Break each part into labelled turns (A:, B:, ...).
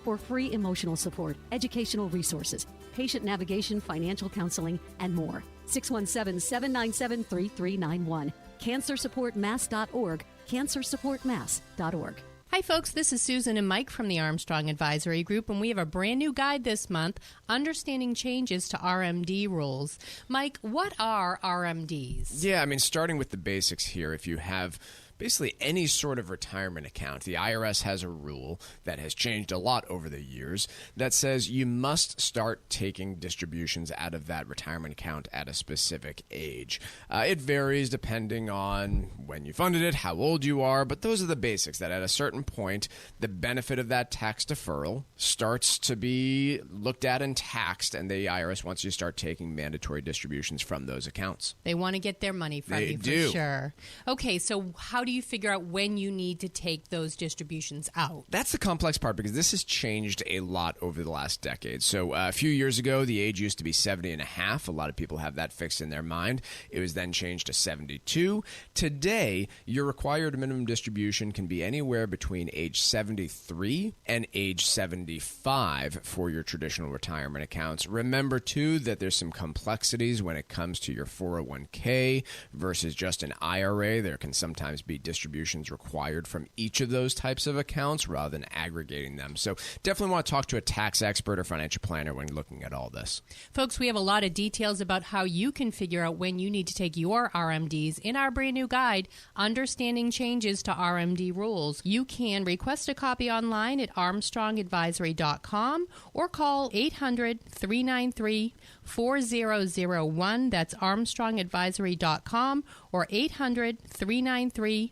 A: for free emotional support, educational resources, patient navigation, financial counseling, and more. 617-797-3391. CancerSupportMass.org. CancerSupportMass.org.
B: Hi, folks. This is Susan and Mike from the Armstrong Advisory Group, and we have a brand new guide this month, Understanding Changes to RMD Rules. Mike, what are RMDs?
C: Yeah, starting with the basics here, if you have basically any sort of retirement account, the IRS has a rule that has changed a lot over the years that says you must start taking distributions out of that retirement account at a specific age. It varies depending on when you funded it, how old you are, but those are the basics, that at a certain point, the benefit of that tax deferral starts to be looked at and taxed, and the IRS wants you to start taking mandatory distributions from those accounts.
B: They want to get their money from you for sure. Okay, so how do you figure out when you need to take those distributions out?
C: That's the complex part, because this has changed a lot over the last decade. So a few years ago, the age used to be 70 and a half. A lot of people have that fixed in their mind. It was then changed to 72. Today, your required minimum distribution can be anywhere between age 73 and age 75 for your traditional retirement accounts. Remember, too, that there's some complexities when it comes to your 401k versus just an IRA. There can sometimes be distributions required from each of those types of accounts rather than aggregating them. So definitely want to talk to a tax expert or financial planner when looking at all this.
B: Folks, we have a lot of details about how you can figure out when you need to take your RMDs in our brand new guide, Understanding Changes to RMD Rules. You can request a copy online at armstrongadvisory.com or call 800-393-4001. That's armstrongadvisory.com or 800-393-4001.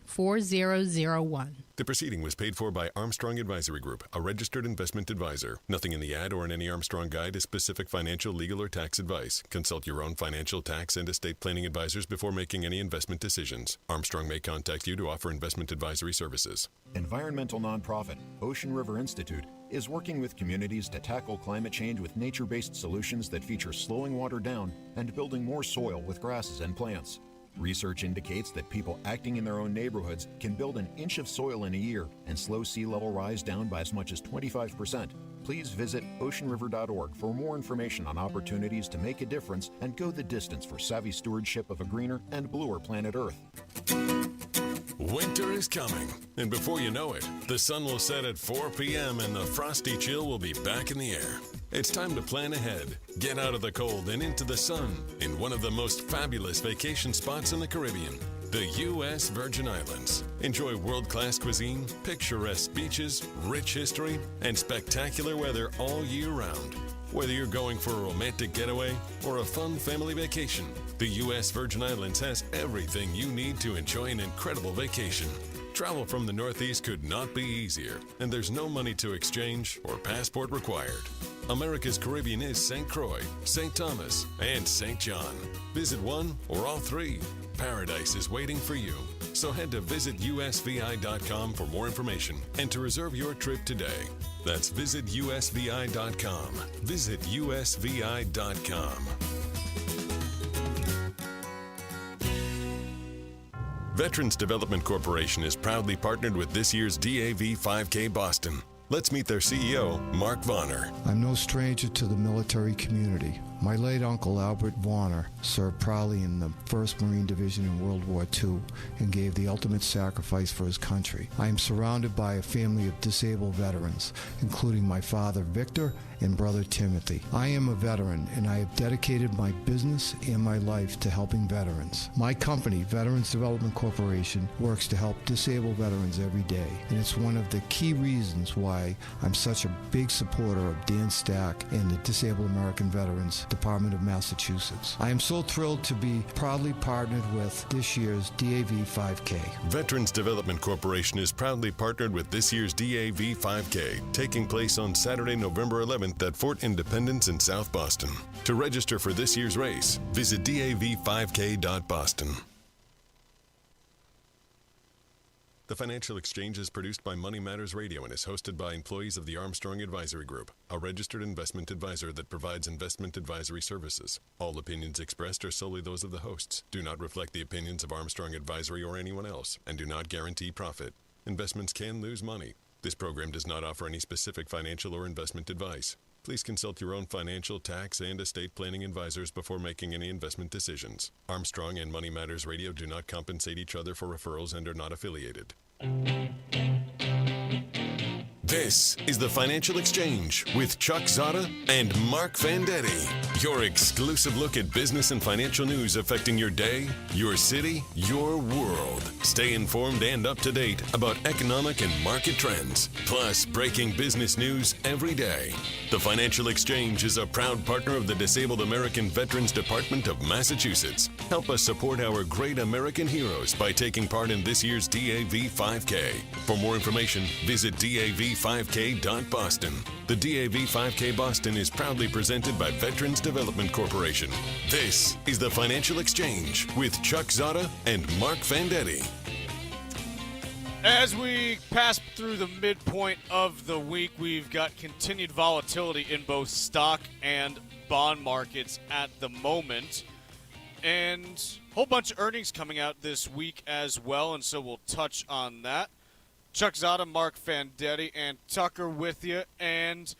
D: The proceeding was paid for by Armstrong Advisory Group, a registered investment advisor. Nothing in the ad or in any Armstrong guide is specific financial, legal, or tax advice. Consult your own financial, tax, and estate planning advisors before making any investment decisions. Armstrong may contact you to offer investment advisory services.
E: Environmental nonprofit Ocean River Institute is working with communities to tackle climate change with nature-based solutions that feature slowing water down and building more soil with grasses and plants. Research indicates that people acting in their own neighborhoods can build an inch of soil in a year and slow sea level rise down by as much as 25%. Please visit oceanriver.org for more information on opportunities to make a difference and go the distance for savvy stewardship of a greener and bluer planet Earth.
D: Winter is coming, and before you know it, the sun will set at 4 p.m. and the frosty chill will be back in the air. It's time to plan ahead. Get out of the cold and into the sun in one of the most fabulous vacation spots in the Caribbean, the U.S. Virgin Islands. Enjoy world-class cuisine, picturesque beaches, rich history, and spectacular weather all year round. Whether you're going for a romantic getaway or a fun family vacation, the U.S. Virgin Islands has everything you need to enjoy an incredible vacation. Travel from the Northeast could not be easier, and there's no money to exchange or passport required. America's Caribbean is St. Croix, St. Thomas, and St. John. Visit one or all three. Paradise is waiting for you. So head to visitusvi.com for more information and to reserve your trip today. That's visitusvi.com. Visitusvi.com. Veterans Development Corporation is proudly partnered with this year's DAV 5K Boston. Let's meet their CEO, Mark Vonner.
F: I'm no stranger to the military community. My late uncle, Albert Vonner, served proudly in the 1st Marine Division in World War II and gave the ultimate sacrifice for his country. I am surrounded by a family of disabled veterans, including my father, Victor, and brother, Timothy. I am a veteran, and I have dedicated my business and my life to helping veterans. My company, Veterans Development Corporation, works to help disabled veterans every day, and it's one of the key reasons why I'm such a big supporter of Dan Stack and the Disabled American Veterans Department of Massachusetts. I am so thrilled to be proudly partnered with this year's DAV 5K.
D: Veterans Development Corporation is proudly partnered with this year's DAV 5K, taking place on Saturday, November 11th at Fort Independence in South Boston. To register for this year's race, visit dav5k.boston. The Financial Exchange is produced by Money Matters Radio and is hosted by employees of the Armstrong Advisory Group, a registered investment advisor that provides investment advisory services. All opinions expressed are solely those of the hosts, do not reflect the opinions of Armstrong Advisory or anyone else, and do not guarantee profit. Investments can lose money. This program does not offer any specific financial or investment advice. Please consult your own financial, tax, and estate planning advisors before making any investment decisions. Armstrong and Money Matters Radio do not compensate each other for referrals and are not affiliated. This is the Financial Exchange with Chuck Zodda and Mark Vendetti. Your exclusive look at business and financial news affecting your day, your city, your world. Stay informed and up to date about economic and market trends, plus breaking business news every day. The Financial Exchange is a proud partner of the Disabled American Veterans Department of Massachusetts. Help us support our great American heroes by taking part in this year's DAV 5K. For more information, visit DAV5K.Boston. The DAV 5K Boston is proudly presented by Veterans Development Corporation. This is the Financial Exchange with Chuck Zodda and Mark Vendetti.
G: As we pass through the midpoint of the week, we've got continued volatility in both stock and bond markets at the moment. And a whole bunch of earnings coming out this week as well, and so we'll touch on that. Chuck Zodda, Mark Vendetti, and Tucker with you. And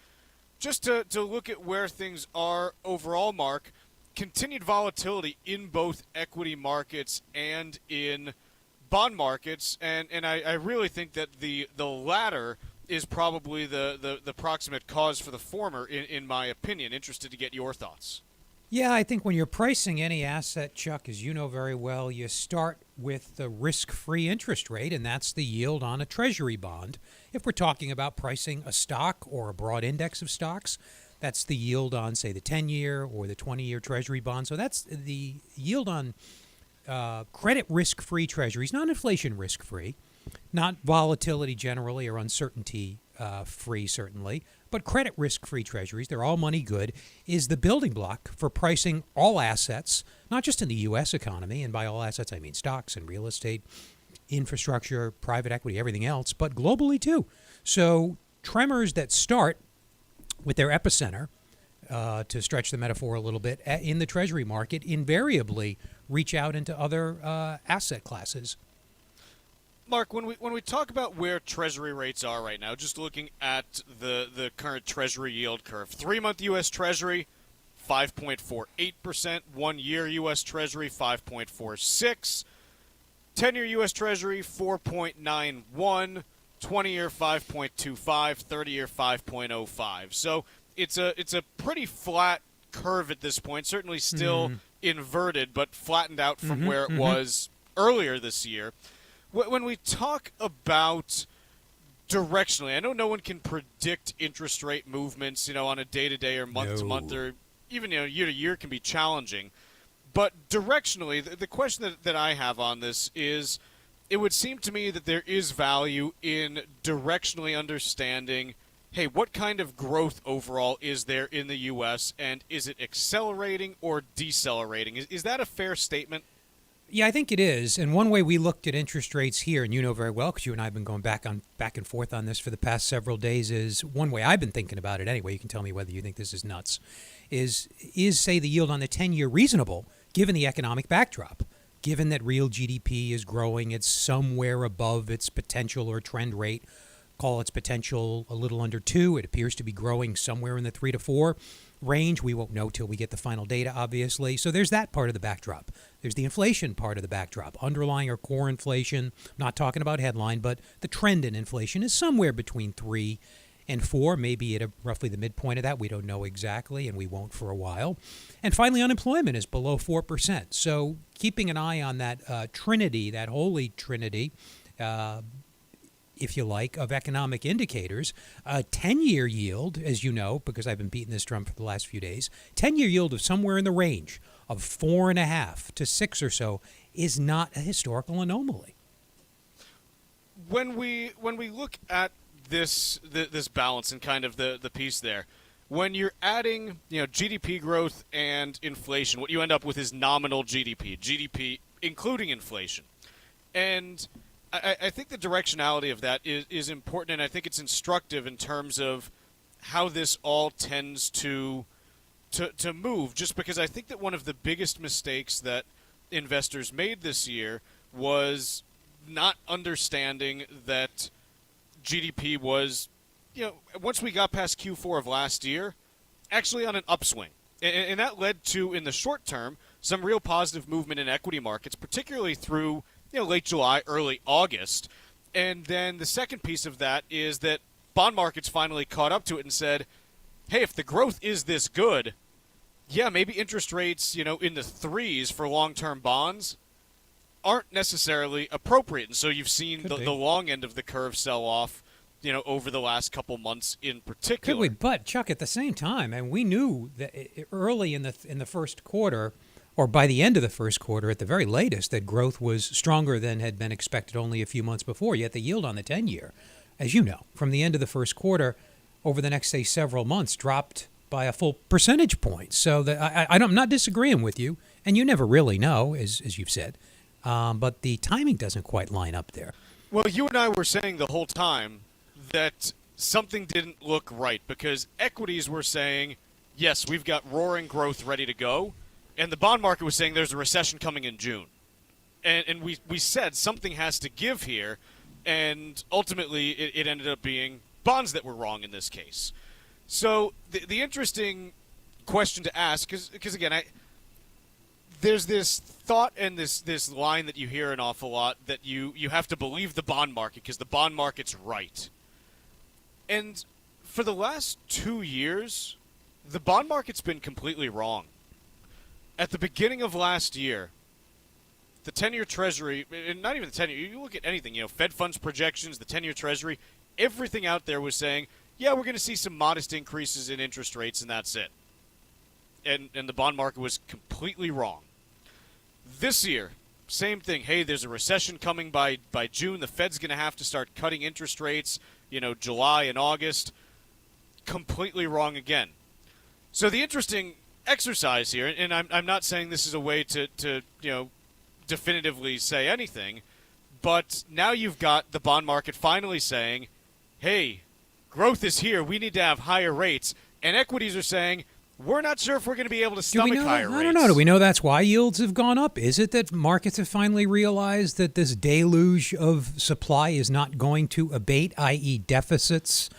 G: just to look at where things are overall, Mark, continued volatility in both equity markets and in bond markets. And I really think that the latter is probably the proximate cause for the former, in my opinion. Interested to get your thoughts.
H: Yeah, I think when you're pricing any asset, Chuck, as you know very well, you start with the risk-free interest rate, and that's the yield on a treasury bond. If we're talking about pricing a stock or a broad index of stocks, that's the yield on, say, the 10-year or the 20-year treasury bond. So that's the yield on credit risk-free treasuries, not inflation risk-free, not volatility generally or uncertainty free, certainly, but credit risk-free treasuries, they're all money good, is the building block for pricing all assets, not just in the U.S. economy, and by all assets I mean stocks and real estate, infrastructure, private equity, everything else, but globally too. So tremors that start with their epicenter, to stretch the metaphor a little bit, in the treasury market invariably reach out into other asset classes.
G: Mark, when we talk about where Treasury rates are right now, just looking at the current Treasury yield curve, 3-month U.S. Treasury, 5.48%, 1-year U.S. Treasury, 5.46%, 10-year U.S. Treasury, 4.91%, 20-year, 5.25%, 30-year, 5.05%. So it's a pretty flat curve at this point, certainly still inverted, but flattened out from where it was earlier this year. When we talk about directionally, I know no one can predict interest rate movements, on a day-to-day or month-to-month or even, year-to-year can be challenging. But directionally, the question that I have on this is, it would seem to me that there is value in directionally understanding, hey, what kind of growth overall is there in the U.S., and is it accelerating or decelerating? Is that a fair statement?
H: Yeah, I think it is. And one way we looked at interest rates here, and you know very well because you and I have been going back and forth on this for the past several days, is one way I've been thinking about it anyway. You can tell me whether you think this is nuts. Is say the yield on the 10-year reasonable given the economic backdrop? Given that real GDP is growing, it's somewhere above its potential or trend rate. Call its potential a little under 2. It appears to be growing somewhere in the 3 to 4 range. We won't know till we get the final data, obviously. So there's that part of the backdrop. There's the inflation part of the backdrop. Underlying or core inflation, I'm not talking about headline, but the trend in inflation is somewhere between 3 and 4, maybe at roughly the midpoint of that. We don't know exactly, and we won't for a while. And finally, unemployment is below 4%. So keeping an eye on that trinity, that holy trinity, if you like, of economic indicators, a 10-year yield, as you know, because I've been beating this drum for the last few days, 10-year yield of somewhere in the range of 4.5 to 6 or so is not a historical anomaly.
G: When we look at this balance and kind of the piece there, when you're adding GDP growth and inflation, what you end up with is nominal GDP including inflation, and I think the directionality of that is important, and I think it's instructive in terms of how this all tends to move, just because I think that one of the biggest mistakes that investors made this year was not understanding that GDP was, once we got past Q4 of last year, actually on an upswing. And that led to, in the short term, some real positive movement in equity markets, particularly through late July, early August. And then the second piece of that is that bond markets finally caught up to it and said, hey, if the growth is this good, yeah, maybe interest rates, in the threes for long-term bonds aren't necessarily appropriate. And so you've seen the long end of the curve sell off, over the last couple months in particular.
H: Could we? But, Chuck, at the same time, and we knew that early in the first quarter, or by the end of the first quarter at the very latest, that growth was stronger than had been expected only a few months before. Yet the yield on the 10-year, as you know, from the end of the first quarter over the next, say, several months, dropped by a full percentage point. So I'm not disagreeing with you, and you never really know, as you've said, but the timing doesn't quite line up there.
G: Well, you and I were saying the whole time that something didn't look right because equities were saying, yes, we've got roaring growth ready to go, and the bond market was saying there's a recession coming in June. And we said something has to give here, and ultimately it ended up being bonds that were wrong in this case. So the interesting question to ask, because again, there's this thought and this line that you hear an awful lot that you have to believe the bond market because the bond market's right. And for the last 2 years, the bond market's been completely wrong. At the beginning of last year, the 10-year Treasury, and not even the 10-year, you look at anything, Fed funds projections, the 10-year Treasury, everything out there was saying, yeah, we're going to see some modest increases in interest rates, and that's it. And the bond market was completely wrong. This year, same thing. Hey, there's a recession coming by June. The Fed's going to have to start cutting interest rates, July and August. Completely wrong again. So the interesting exercise here, and I'm not saying this is a way to definitively say anything, but now you've got the bond market finally saying, hey, growth is here. We need to have higher rates. And equities are saying, we're not sure if we're going to be able to stomach higher rates.
H: I don't know. Do we know that's why yields have gone up? Is it that markets have finally realized that this deluge of supply is not going to abate, i.e. deficits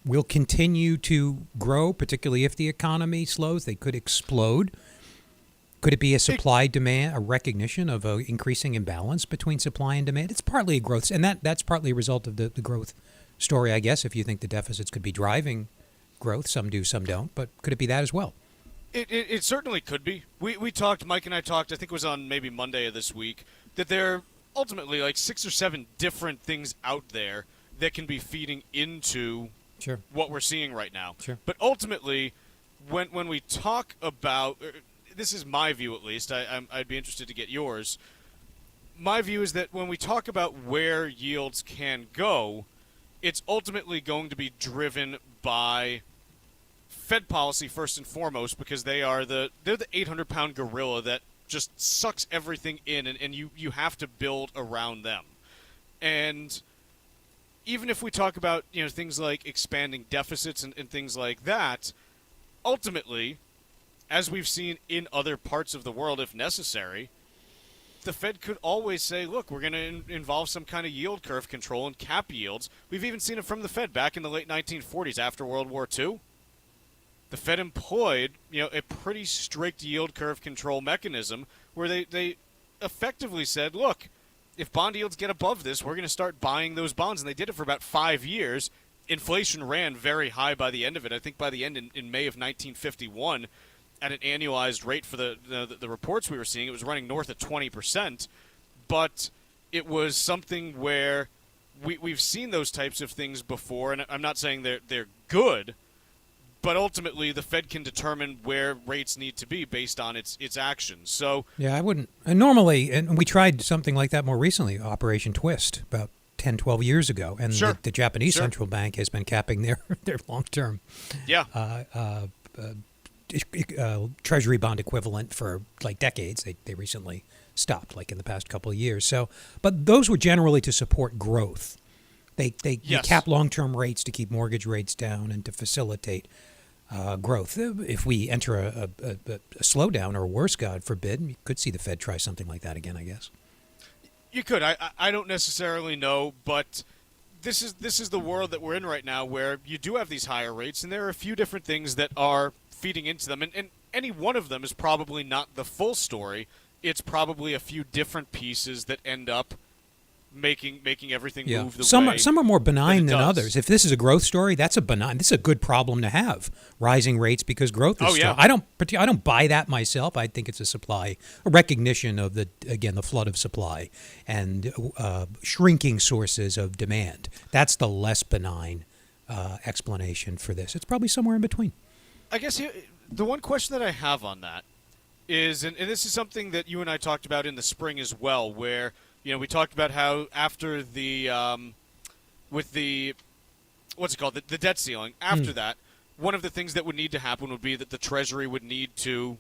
H: will continue to grow, particularly if the economy slows? They could explode. Could it be a supply-demand, a recognition of an increasing imbalance between supply and demand? It's partly a growth, and that's partly a result of the growth story, I guess, if you think the deficits could be driving growth. Some do, some don't. But could it be that as well?
G: It certainly could be. We talked, Mike and I talked, I think it was on maybe Monday of this week, that there are ultimately like 6 or 7 different things out there that can be feeding into what we're seeing right now.
H: Sure.
G: But ultimately, when we talk about, this is my view at least, I'd be interested to get yours. My view is that when we talk about where yields can go, it's ultimately going to be driven by Fed policy first and foremost, because they're the 800-pound gorilla that just sucks everything in, and you have to build around them. And even if we talk about things like expanding deficits and things like that, ultimately, as we've seen in other parts of the world, if necessary, the Fed could always say, look, we're going to involve some kind of yield curve control and cap yields. We've even seen it from the Fed back in the late 1940s after World War II. The Fed employed, a pretty strict yield curve control mechanism where they effectively said, look, if bond yields get above this, we're going to start buying those bonds. And they did it for about 5 years. Inflation ran very high by the end of it. I think by the end in May of 1951, at an annualized rate for the reports we were seeing, it was running north of 20%. But it was something where we've seen those types of things before, and I'm not saying they're good, but ultimately the Fed can determine where rates need to be based on its actions. So
H: yeah, I wouldn't. And normally, and we tried something like that more recently, Operation Twist, about 10, 12 years ago, and the Japanese central bank has been capping their long-term Treasury bond equivalent for like decades. They recently stopped, like in the past couple of years. So, but those were generally to support growth. They cap long-term rates to keep mortgage rates down and to facilitate growth. If we enter a slowdown or worse, God forbid, you could see the Fed try something like that again, I guess.
G: You could. I don't necessarily know, but this is the world that we're in right now, where you do have these higher rates, and there are a few different things that are feeding into them, and any one of them is probably not the full story. It's probably a few different pieces that end up making everything move the way.
H: Some are more benign than
G: does.
H: others. If this is a growth story, that's a benign. This is a good problem to have. Rising rates because growth is strong. I don't buy that myself. I think it's a recognition of the flood of supply and shrinking sources of demand. That's the less benign explanation for this. It's probably somewhere in between.
G: I guess the one question that I have on that is, and this is something that you and I talked about in the spring as well, where we talked about how after the with the the debt ceiling, after that, one of the things that would need to happen would be that the Treasury would need to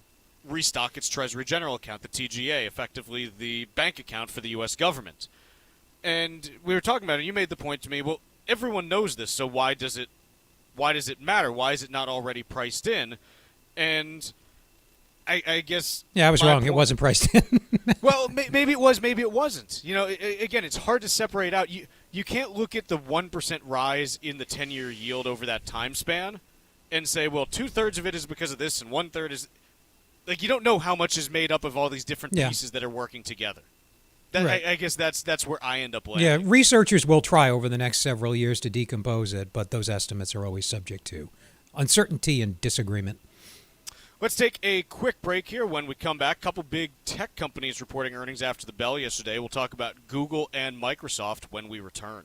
G: restock its Treasury General account, the TGA, effectively the bank account for the U.S. government. And we were talking about it, and you made the point to me, well, everyone knows this, so why does it matter? Why is it not already priced in? And I guess...
H: Yeah, I was wrong. It wasn't priced in.
G: Well, maybe it was, maybe it wasn't. Again, it's hard to separate out. You can't look at the 1% rise in the 10-year yield over that time span and say, well, 2/3 of it is because of this and 1/3 is... Like, you don't know how much is made up of all these different pieces that are working together. Right. I guess that's where I end up landing.
H: Yeah, researchers will try over the next several years to decompose it, but those estimates are always subject to uncertainty and disagreement.
G: Let's take a quick break here. When we come back, a couple big tech companies reporting earnings after the bell yesterday. We'll talk about Google and Microsoft when we return.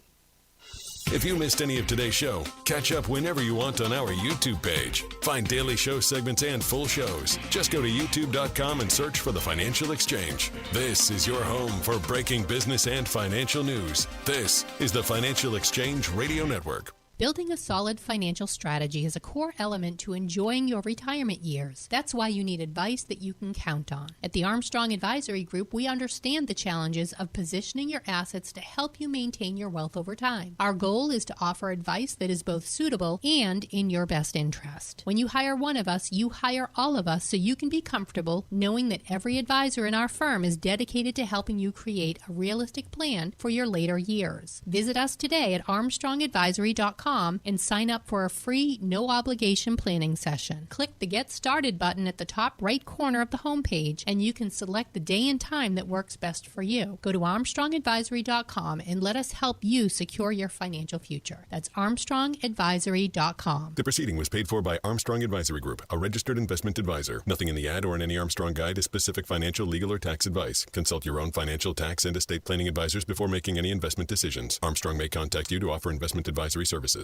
D: If you missed any of today's show, catch up whenever you want on our YouTube page. Find daily show segments and full shows. Just go to youtube.com and search for The Financial Exchange. This is your home for breaking business and financial news. This is The Financial Exchange Radio Network.
B: Building a solid financial strategy is a core element to enjoying your retirement years. That's why you need advice that you can count on. At the Armstrong Advisory Group, we understand the challenges of positioning your assets to help you maintain your wealth over time. Our goal is to offer advice that is both suitable and in your best interest. When you hire one of us, you hire all of us so you can be comfortable knowing that every advisor in our firm is dedicated to helping you create a realistic plan for your later years. Visit us today at armstrongadvisory.com and sign up for a free, no-obligation planning session. Click the Get Started button at the top right corner of the homepage, and you can select the day and time that works best for you. Go to armstrongadvisory.com and let us help you secure your financial future. That's armstrongadvisory.com.
D: The proceeding was paid for by Armstrong Advisory Group, a registered investment advisor. Nothing in the ad or in any Armstrong guide is specific financial, legal, or tax advice. Consult your own financial, tax, and estate planning advisors before making any investment decisions. Armstrong may contact you to offer investment advisory services.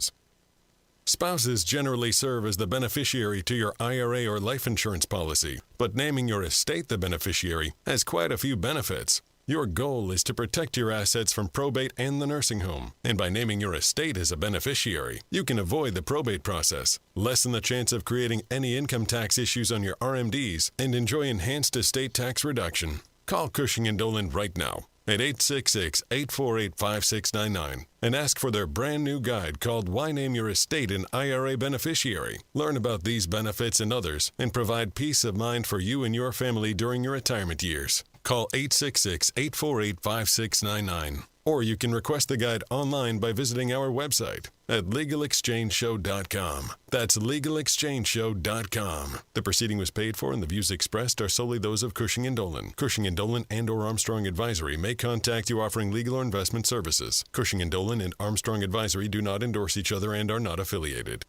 D: Spouses generally serve as the beneficiary to your IRA or life insurance policy, but naming your estate the beneficiary has quite a few benefits. Your goal is to protect your assets from probate and the nursing home, and by naming your estate as a beneficiary, you can avoid the probate process, lessen the chance of creating any income tax issues on your RMDs, and enjoy enhanced estate tax reduction. Call Cushing & Dolan right now at 866-848-5699 and ask for their brand new guide called Why Name Your Estate an IRA Beneficiary. Learn about these benefits and others and provide peace of mind for you and your family during your retirement years. Call 866-848-5699. Or you can request the guide online by visiting our website at LegalExchangeShow.com. That's LegalExchangeShow.com. The proceeding was paid for and the views expressed are solely those of Cushing & Dolan. Cushing & Dolan and or Armstrong Advisory may contact you offering legal or investment services. Cushing & Dolan and Armstrong Advisory do not endorse each other and are not affiliated.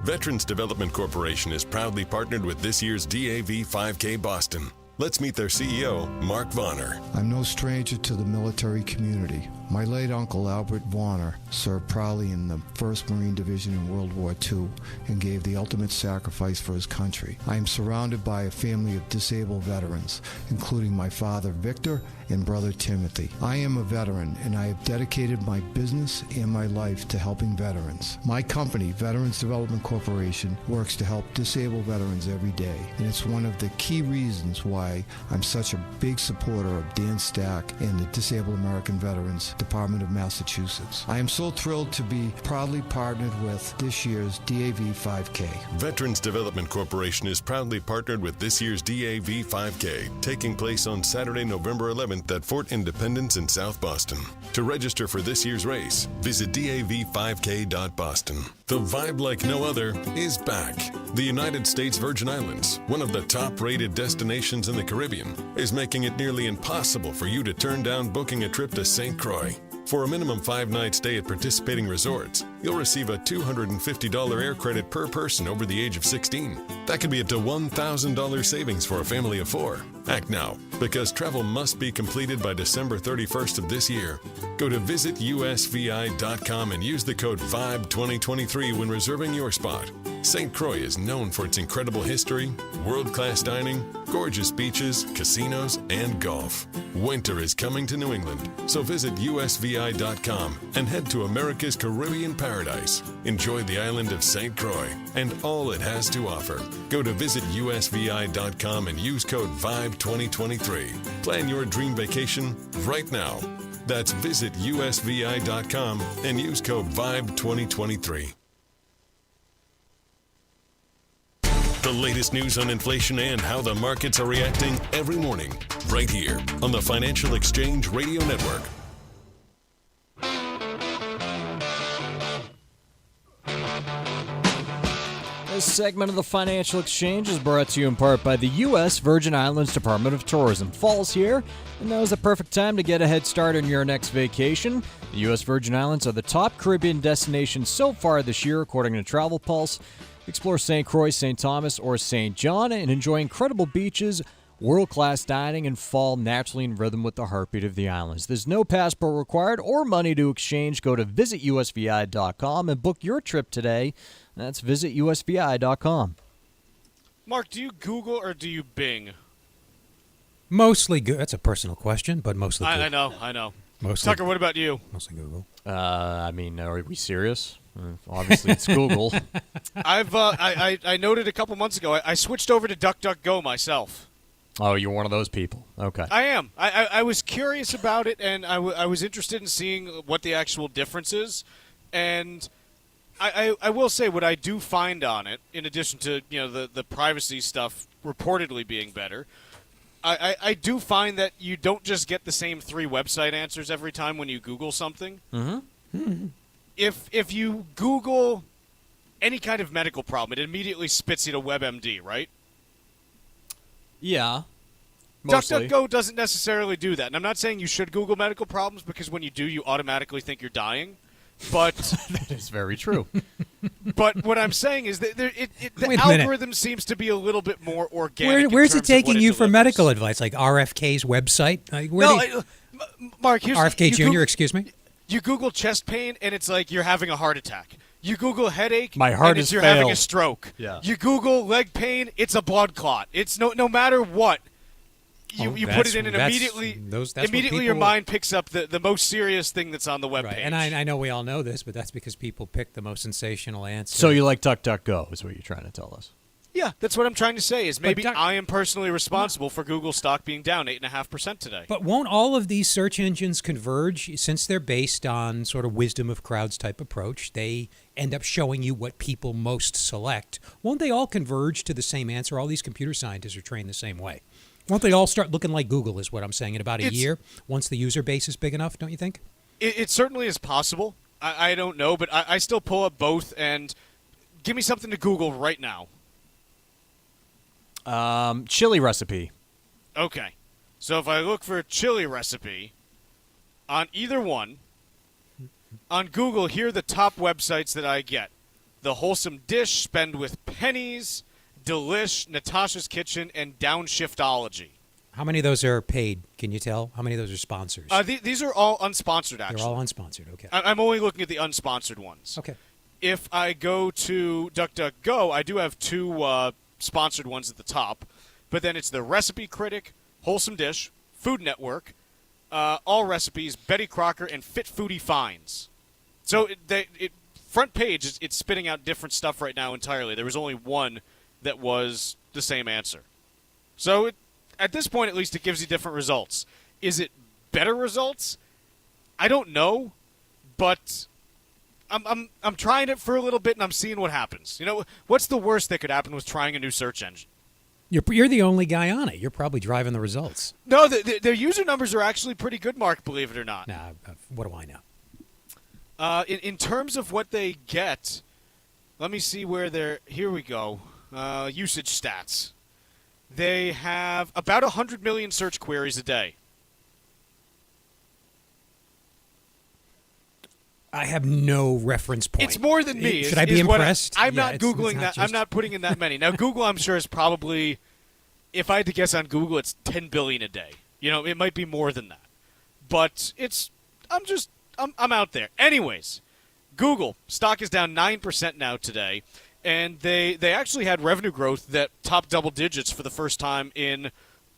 D: Veterans Development Corporation is proudly partnered with this year's DAV 5K Boston. Let's meet their CEO, Mark Vonner.
F: I'm no stranger to the military community. My late uncle, Albert Warner, served proudly in the 1st Marine Division in World War II and gave the ultimate sacrifice for his country. I am surrounded by a family of disabled veterans, including my father, Victor, and brother, Timothy. I am a veteran, and I have dedicated my business and my life to helping veterans. My company, Veterans Development Corporation, works to help disabled veterans every day, and it's one of the key reasons why I'm such a big supporter of Dan Stack and the Disabled American Veterans Department of Massachusetts. I am so thrilled to be proudly partnered with this year's DAV 5K.
D: Veterans Development Corporation is proudly partnered with this year's DAV 5K, taking place on Saturday, November 11th 7th at Fort Independence in South Boston. To register for this year's race, visit dav5k.boston. The vibe like no other is back. The United States Virgin Islands, one of the top-rated destinations in the Caribbean, is making it nearly impossible for you to turn down booking a trip to St. Croix. For a minimum 5-night stay at participating resorts, you'll receive a $250 air credit per person over the age of 16. That could be up to $1,000 savings for a family of 4. Act now, because travel must be completed by December 31st of this year. Go to visitusvi.com and use the code VIBE2023 when reserving your spot. St. Croix is known for its incredible history, world-class dining, gorgeous beaches, casinos, and golf. Winter is coming to New England, so visit usvi.com and head to America's Caribbean paradise. Enjoy the island of St. Croix and all it has to offer. Go to visitusvi.com and use code VIBE2023. Plan your dream vacation right now. That's visitusvi.com and use code VIBE2023. The latest news on inflation and how the markets are reacting every morning, right here on the Financial Exchange Radio Network.
I: This segment of the Financial Exchange is brought to you in part by the U.S. Virgin Islands Department of Tourism. Fall's here, and now is the perfect time to get a head start on your next vacation. The U.S. Virgin Islands are the top Caribbean destination so far this year, according to Travel Pulse. Explore St. Croix, St. Thomas, or St. John and enjoy incredible beaches, world-class dining, and fall naturally in rhythm with the heartbeat of the islands. There's no passport required or money to exchange. Go to visitusvi.com and book your trip today. That's visitusvi.com.
G: Mark, do you Google or do you Bing?
H: Mostly Google. That's a personal question, but mostly Google.
G: I know.
H: Mostly,
G: Tucker, what about you?
H: Mostly Google.
I: I mean, are we serious? Obviously, it's Google.
G: I noted a couple months ago, I switched over to DuckDuckGo myself.
I: Oh, you're one of those people. Okay.
G: I am. I was curious about it, and I was interested in seeing what the actual difference is. And I will say what I do find on it, in addition to the privacy stuff reportedly being better, I do find that you don't just get the same 3 website answers every time when you Google something.
I: Mm-hmm.
G: If you Google any kind of medical problem, it immediately spits you to WebMD, right?
I: Yeah. Mostly.
G: DuckDuckGo doesn't necessarily do that. And I'm not saying you should Google medical problems because when you do, you automatically think you're dying. But
I: that is very true.
G: But what I'm saying is that the algorithm seems to be a little bit more organic.
H: Where's it taking you for medical advice? Like RFK's website?
G: Mark, here's
H: RFK Jr., excuse me?
G: You Google chest pain, and it's like you're having a heart attack. You Google headache,
I: my heart
G: and you're having a stroke.
I: Yeah.
G: You Google leg pain, it's a blood clot. It's no matter what. You put it in, and immediately your mind picks up the most serious thing that's on the webpage.
H: Right. And I know we all know this, but that's because people pick the most sensational answer.
I: So you like DuckDuckGo is what you're trying to tell us.
G: Yeah, that's what I'm trying to say, is maybe I am personally responsible for Google stock being down 8.5% today.
H: But won't all of these search engines converge? Since they're based on sort of wisdom of crowds type approach, they end up showing you what people most select. Won't they all converge to the same answer? All these computer scientists are trained the same way. Won't they all start looking like Google is what I'm saying in about a year, once the user base is big enough, don't you think?
G: It certainly is possible. I don't know, but I still pull up both, and give me something to Google right now.
I: Chili recipe.
G: Okay. So if I look for a chili recipe on either one, on Google, here are the top websites that I get. The Wholesome Dish, Spend with Pennies, Delish, Natasha's Kitchen, and Downshiftology.
H: How many of those are paid? Can you tell? How many of those are sponsors?
G: These are all unsponsored, actually.
H: They're all unsponsored, okay.
G: I'm only looking at the unsponsored ones.
H: Okay.
G: If I go to DuckDuckGo, I do have 2 sponsored ones at the top, but then it's the Recipe Critic, Wholesome Dish, Food Network, All Recipes, Betty Crocker, and Fit Foodie Finds. So front page, it's spitting out different stuff right now entirely. There was only one that was the same answer. So at this point, at least, it gives you different results. Is it better results? I don't know, but I'm trying it for a little bit, and I'm seeing what happens. What's the worst that could happen with trying a new search engine?
H: You're the only guy on it. You're probably driving the results.
G: No, their user numbers are actually pretty good, Mark, believe it or not.
H: Nah, what do I know?
G: In terms of what they get, let me see where they're... Here we go. Usage stats. They have about 100 million search queries a day.
H: I have no reference point.
G: It's more than me.
H: Should I be impressed?
G: I'm not Googling that. I'm not putting in that many. Now, Google, I'm sure, is probably, if I had to guess on Google, it's 10 billion a day. It might be more than that. But I'm out there. Anyways, Google, stock is down 9% now today. And they actually had revenue growth that topped double digits for the first time in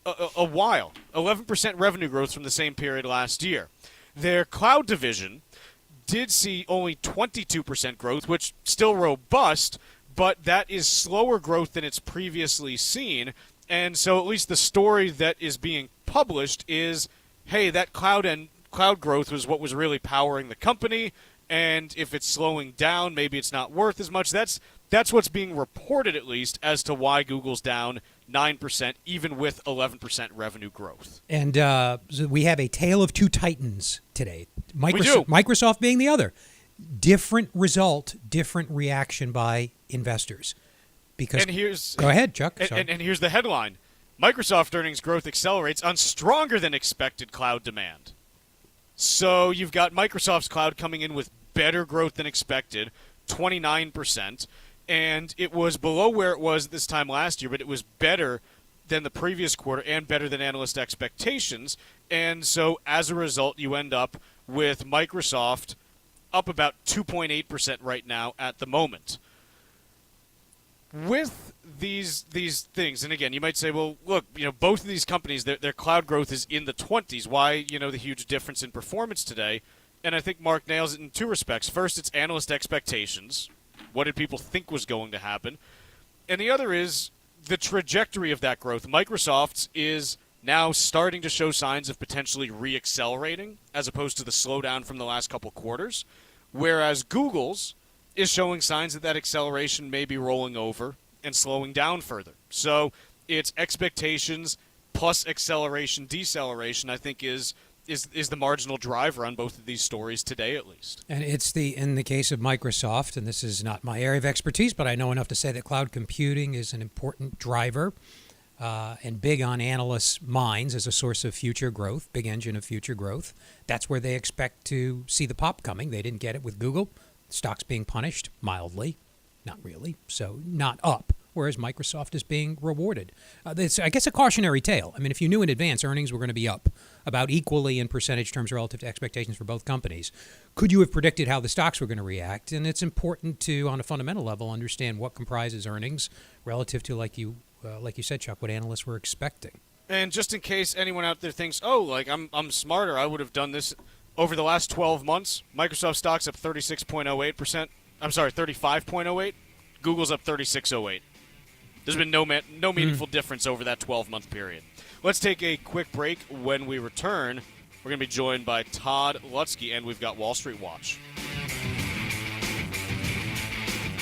G: a while. 11% revenue growth from the same period last year. Their cloud division did see only 22% growth, which still robust, but that is slower growth than it's previously seen. And so at least the story that is being published is, hey, that cloud growth was what was really powering the company, and if it's slowing down, maybe it's not worth as much. That's what's being reported, at least, as to why Google's down 9%, even with 11% revenue growth.
H: And so we have a tale of two titans today.
G: We do.
H: Microsoft being the other. Different result, different reaction by investors. Go ahead, Chuck.
G: And here's the headline. Microsoft earnings growth accelerates on stronger than expected cloud demand. So you've got Microsoft's cloud coming in with better growth than expected, 29%. And it was below where it was this time last year, but it was better than the previous quarter and better than analyst expectations. And so as a result, you end up with Microsoft up about 2.8% right now at the moment. With these things, and again, you might say, well, look, both of these companies, their cloud growth is in the 20s. Why, the huge difference in performance today? And I think Mark nails it in two respects. First, it's analyst expectations. What did people think was going to happen? And the other is the trajectory of that growth. Microsoft's is now starting to show signs of potentially re-accelerating as opposed to the slowdown from the last couple quarters, whereas Google's is showing signs that acceleration may be rolling over and slowing down further. So it's expectations plus acceleration, deceleration, I think is the marginal driver on both of these stories today, at least.
H: And it's in the case of Microsoft, and this is not my area of expertise, but I know enough to say that cloud computing is an important driver and big on analysts' minds as a source of future growth, big engine of future growth. That's where they expect to see the pop coming. They didn't get it with Google. Stock's being punished mildly, not really, so not up, whereas Microsoft is being rewarded. It's, I guess, a cautionary tale. I mean, if you knew in advance earnings were going to be up about equally in percentage terms relative to expectations for both companies, could you have predicted how the stocks were going to react? And it's important to, on a fundamental level, understand what comprises earnings relative to, like you said, Chuck, what analysts were expecting.
G: And just in case anyone out there thinks, I'm smarter, I would have done this. Over the last 12 months, Microsoft stock's up 36.08%. I'm sorry, 35.08. Google's up 36.08. There's been no meaningful difference over that 12-month period. Let's take a quick break. When we return, we're going to be joined by Todd Lutsky, and we've got Wall Street Watch.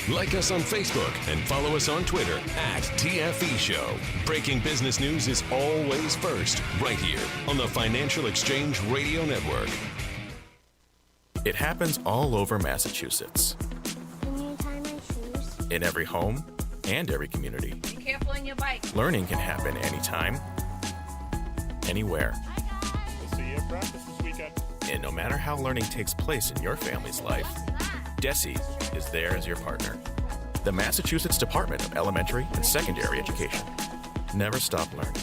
D: Like us on Facebook and follow us on Twitter @TFE Show. Breaking business news is always first, right here on the Financial Exchange Radio Network.
J: It happens all over Massachusetts.
K: Can you tie my shoes?
J: In every home and every community.
L: Be careful on your bike.
J: Learning can happen anytime, anywhere.
M: We'll see you at practice this weekend.
J: And no matter how learning takes place in your family's life, DESE is there as your partner. The Massachusetts Department of Elementary and Secondary Education. Never stop learning.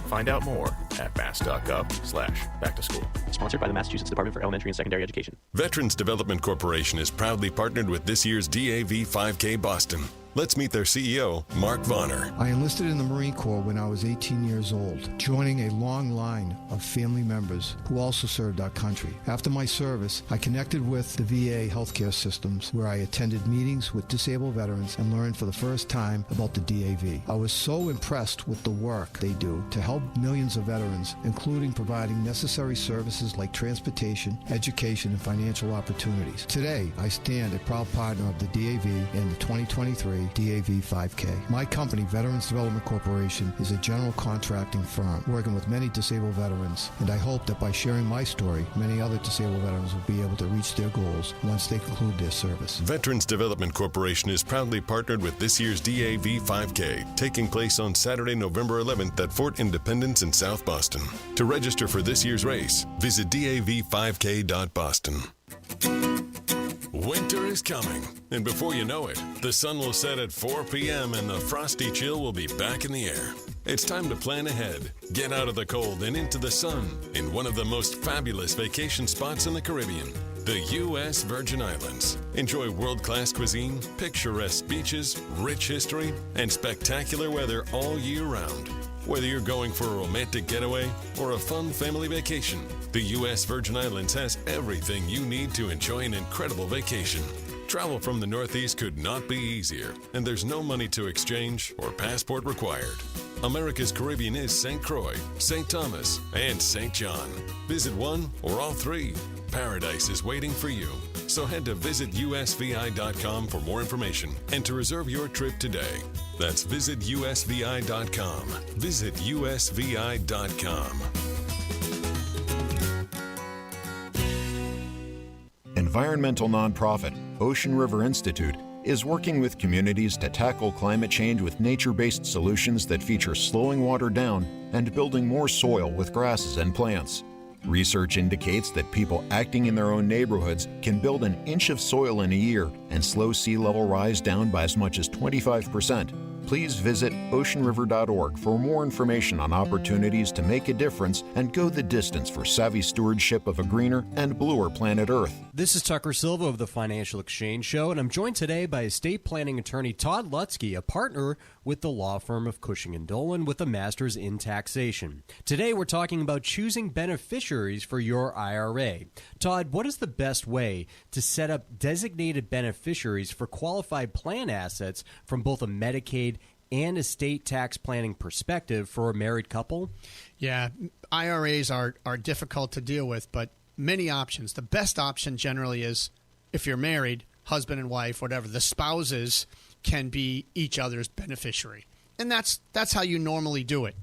J: Find out more at mass.gov/back-to-school.
N: Sponsored by the Massachusetts Department for Elementary and Secondary Education.
D: Veterans Development Corporation is proudly partnered with this year's DAV 5K Boston. Let's meet their CEO, Mark Vonner.
F: I enlisted in the Marine Corps when I was 18 years old, joining a long line of family members who also served our country. After my service, I connected with the VA healthcare systems, where I attended meetings with disabled veterans and learned for the first time about the DAV. I was so impressed with the work they do to help millions of veterans, including providing necessary services like transportation, education, and financial opportunities. Today, I stand a proud partner of the DAV in the 2023 IRA DAV 5K. My company, Veterans Development Corporation, is a general contracting firm working with many disabled veterans, and I hope that by sharing my story, many other disabled veterans will be able to reach their goals once they conclude their service.
D: Veterans Development Corporation is proudly partnered with this year's DAV 5K, taking place on Saturday, November 11th at Fort Independence in South Boston. To register for this year's race, visit dav5k.boston. Winter is coming, and before you know it, the sun will set at 4 p.m. and the frosty chill will be back in the air. It's time to plan ahead. Get out of the cold and into the sun in one of the most fabulous vacation spots in the Caribbean, the U.S. Virgin Islands. Enjoy world-class cuisine, picturesque beaches, rich history, and spectacular weather all year round. Whether you're going for a romantic getaway or a fun family vacation, the U.S. Virgin Islands has everything you need to enjoy an incredible vacation. Travel from the Northeast could not be easier, and there's no money to exchange or passport required. America's Caribbean is St. Croix, St. Thomas, and St. John. Visit one or all three. Paradise is waiting for you. So head to visitusvi.com for more information and to reserve your trip today. That's visitusvi.com. Visitusvi.com.
E: Environmental nonprofit Ocean River Institute is working with communities to tackle climate change with nature-based solutions that feature slowing water down and building more soil with grasses and plants. Research indicates that people acting in their own neighborhoods can build an inch of soil in a year and slow sea level rise down by as much as 25%. Please visit oceanriver.org for more information on opportunities to make a difference and go the distance for savvy stewardship of a greener and bluer planet Earth.
L: This is Tucker Silva of the Financial Exchange Show, and I'm joined today by estate planning attorney Todd Lutsky, a partner with the law firm of Cushing & Dolan with a master's in taxation. Today we're talking about choosing beneficiaries for your IRA. Todd, what is the best way to set up designated beneficiaries for qualified plan assets from both a Medicaid and estate tax planning perspective for a married couple?
O: Yeah, IRAs are difficult to deal with, but many options. The best option generally is if you're married, husband and wife, whatever, the spouses can be each other's beneficiary. And that's how you normally do it.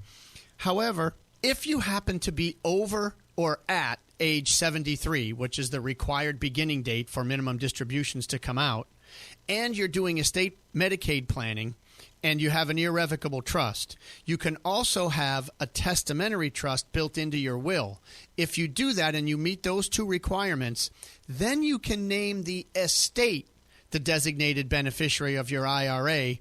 O: However, if you happen to be over or at age 73, which is the required beginning date for minimum distributions to come out, and you're doing estate Medicaid planning, and you have an irrevocable trust, you can also have a testamentary trust built into your will. If you do that and you meet those two requirements, then you can name the estate the designated beneficiary of your IRA.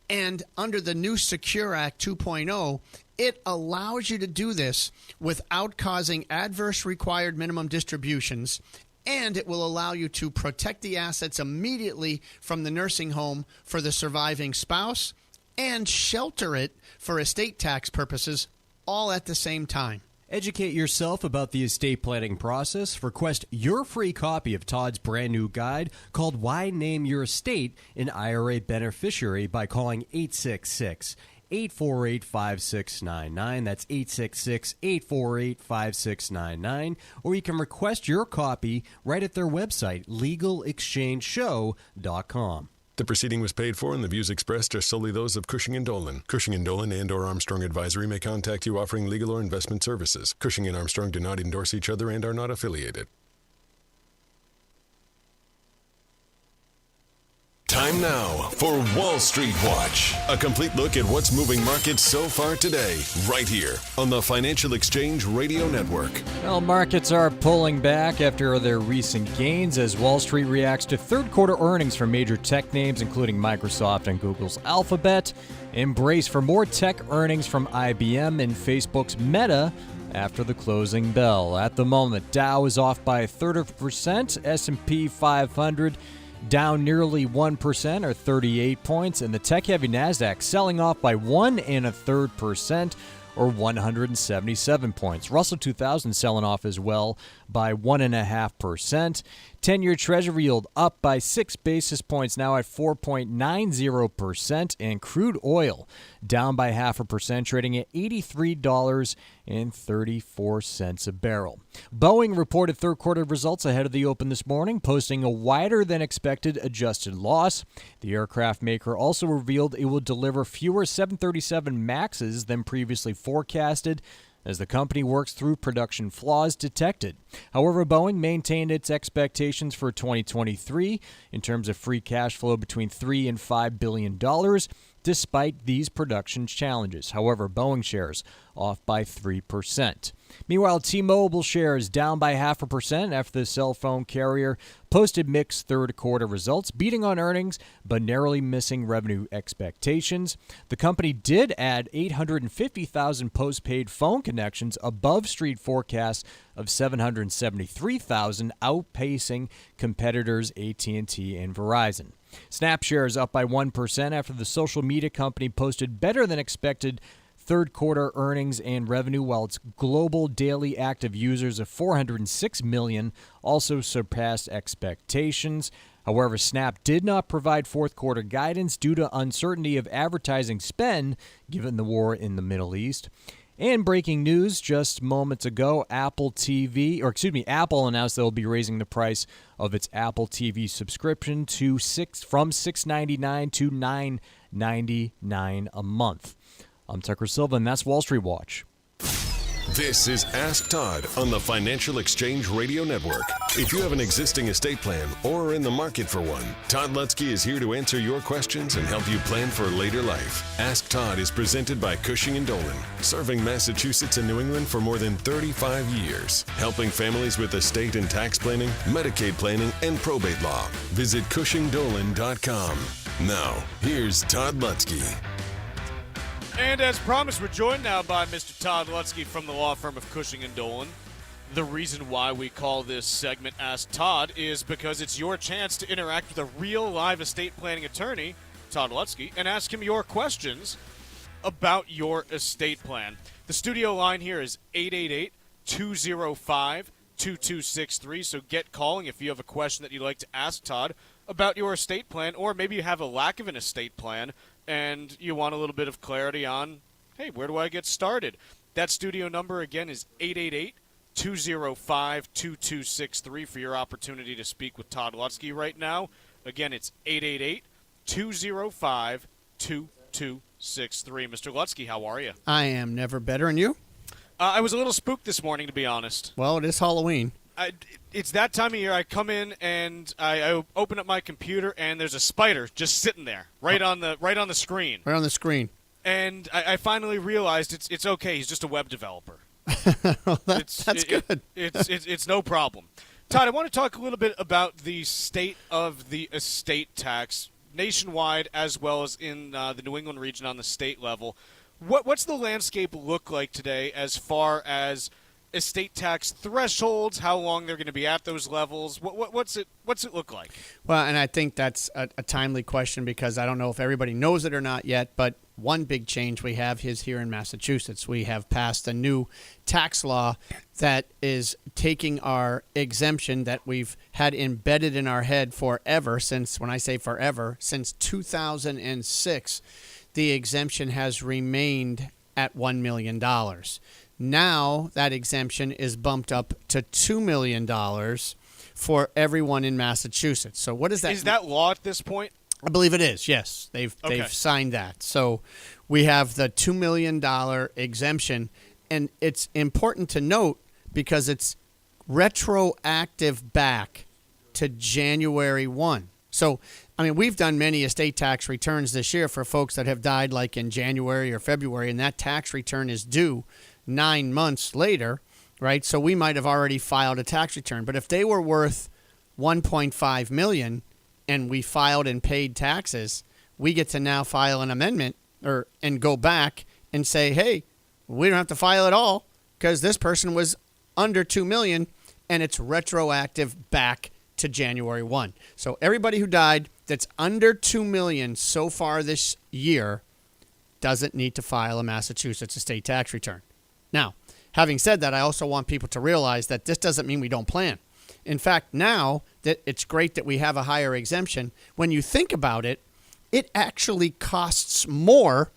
O: And under the new Secure Act 2.0, it allows you to do this without causing adverse required minimum distributions, and it will allow you to protect the assets immediately from the nursing home for the surviving spouse and shelter it for estate tax purposes all at the same time.
L: Educate yourself about the estate planning process. Request your free copy of Todd's brand new guide called Why Name Your Estate an IRA Beneficiary by calling 866-848-5699. That's 866-848-5699. Or you can request your copy right at their website, legalexchangeshow.com.
D: The proceeding was paid for, and the views expressed are solely those of Cushing & Dolan. Cushing & Dolan and/or Armstrong Advisory may contact you offering legal or investment services. Cushing and Armstrong do not endorse each other and are not affiliated. Time now for Wall Street Watch. A complete look at what's moving markets so far today, right here on the Financial Exchange Radio Network.
I: Well, markets are pulling back after their recent gains as Wall Street reacts to third quarter earnings from major tech names, including Microsoft and Google's Alphabet. Embrace for more tech earnings from IBM and Facebook's Meta after the closing bell. At the moment, Dow is off by 1/3%, S&P 500 down nearly 1% or 38 points, and the tech-heavy NASDAQ selling off by 1⅓% or 177 points. Russell 2000 selling off as well by 1.5%. 10-year Treasury yield up by 6 basis points, now at 4.90%, and crude oil down by 0.5%, trading at $83 $1.34 a barrel. Boeing reported third quarter results ahead of the open this morning, posting a wider than expected adjusted loss. The aircraft maker also revealed it will deliver fewer 737 MAXs than previously forecasted, as the company works through production flaws detected. However, Boeing maintained its expectations for 2023 in terms of free cash flow between $3 and $5 billion, despite these production challenges. However, Boeing shares off by 3%. Meanwhile, T-Mobile shares down by 0.5% after the cell phone carrier posted mixed third quarter results, beating on earnings but narrowly missing revenue expectations. The company did add 850,000 postpaid phone connections above street forecasts of 773,000, outpacing competitors AT&T and Verizon. Snap shares up by 1% after the social media company posted better than expected third quarter earnings and revenue, while its global daily active users of 406 million also surpassed expectations. However, Snap did not provide fourth quarter guidance due to uncertainty of advertising spend given the war in the Middle East. And breaking news just moments ago, Apple announced they'll be raising the price of its Apple TV subscription from $6.99 to $9.99 a month. I'm Tucker Silva, and that's Wall Street Watch.
D: This is Ask Todd on the Financial Exchange Radio Network. If you have an existing estate plan or are in the market for one, Todd Lutsky is here to answer your questions and help you plan for later life. Ask Todd is presented by Cushing & Dolan, serving Massachusetts and New England for more than 35 years, helping families with estate and tax planning, Medicaid planning, and probate law. Visit CushingDolan.com. Now, here's Todd Lutsky.
G: And as promised, we're joined now by Mr. Todd Lutsky from the law firm of Cushing & Dolan. The reason why we call this segment Ask Todd is because it's your chance to interact with a real live estate planning attorney, Todd Lutsky, and ask him your questions about your estate plan. The studio line here is 888-205-2263, so get calling if you have a question that you'd like to ask Todd about your estate plan, or maybe you have a lack of an estate plan and you want a little bit of clarity on, hey, where do I get started? That studio number, again, is 888-205-2263 for your opportunity to speak with Todd Lutsky right now. Again, it's 888-205-2263. Mr. Lutsky, how are you?
O: I am never better. And you?
G: I was a little spooked this morning, to be honest.
O: Well, it is Halloween.
G: It's that time of year. I come in and I open up my computer and there's a spider just sitting there, right on the screen.
O: Right on the screen.
G: And I finally realized it's okay. He's just a web developer.
O: Well, that's good.
G: It's no problem. Todd, I want to talk a little bit about the state of the estate tax nationwide as well as in the New England region on the state level. What's the landscape look like today as far as estate tax thresholds, how long they're going to be at those levels? What's it look like?
O: Well, and I think that's a timely question because I don't know if everybody knows it or not yet, but one big change we have is here in Massachusetts. We have passed a new tax law that is taking our exemption that we've had embedded in our head forever since, when I say forever, since 2006, the exemption has remained at $1 million. Now that exemption is bumped up to $2 million for everyone in Massachusetts. So what is that?
G: Is that law at this point?
O: I believe it is, yes. They've signed that. So we have the $2 million exemption, and it's important to note because it's retroactive back to January 1. So, I mean, we've done many estate tax returns this year for folks that have died like in January or February, and that tax return is due 9 months later, right? So we might have already filed a tax return. But if they were worth $1.5 million and we filed and paid taxes, we get to now file an amendment and go back and say, hey, we don't have to file at all because this person was under $2 million, and it's retroactive back to January 1. So everybody who died that's under $2 million so far this year doesn't need to file a Massachusetts estate tax return. Now, having said that, I also want people to realize that this doesn't mean we don't plan. In fact, now that it's great that we have a higher exemption, when you think about it, it actually costs more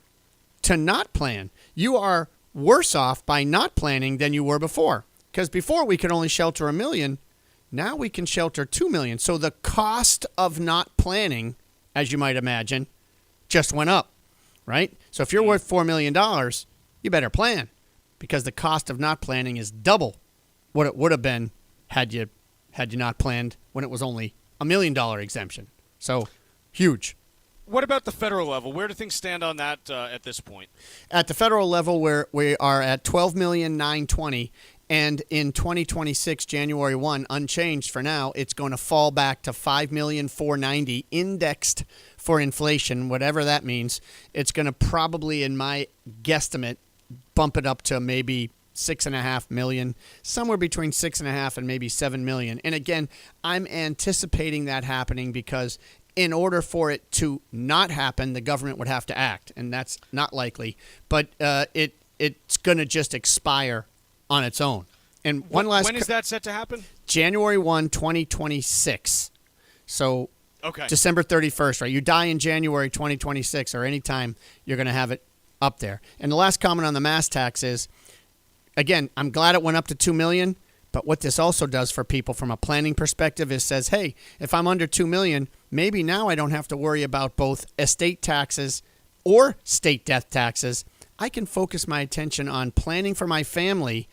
O: to not plan. You are worse off by not planning than you were before. Because before we could only shelter $1 million. Now we can shelter $2 million. So the cost of not planning, as you might imagine, just went up, right? So if you're worth $4 million, you better plan, because the cost of not planning is double what it would have been had you not planned when it was only $1 million exemption. So huge.
G: What about the federal level? Where do things stand on that at this point?
O: At the federal level, we are at $12,920,000. And in 2026, January 1, unchanged for now, it's going to fall back to $5,490,000 indexed for inflation, whatever that means. It's going to probably, in my guesstimate, bump it up to maybe $6.5 million, somewhere between $6.5 and maybe $7 million. And again, I'm anticipating that happening because in order for it to not happen, the government would have to act, and that's not likely. But it's going to just expire on its own. And when
G: is that set to happen?
O: January 1, 2026. So
G: okay.
O: December 31st, right? You die in January 2026 or any time, you're going to have it up there. And the last comment on the mass tax is, again, I'm glad it went up to $2 million, but what this also does for people from a planning perspective is says, hey, if I'm under $2 million, maybe now I don't have to worry about both estate taxes or state death taxes. I can focus my attention on planning for my family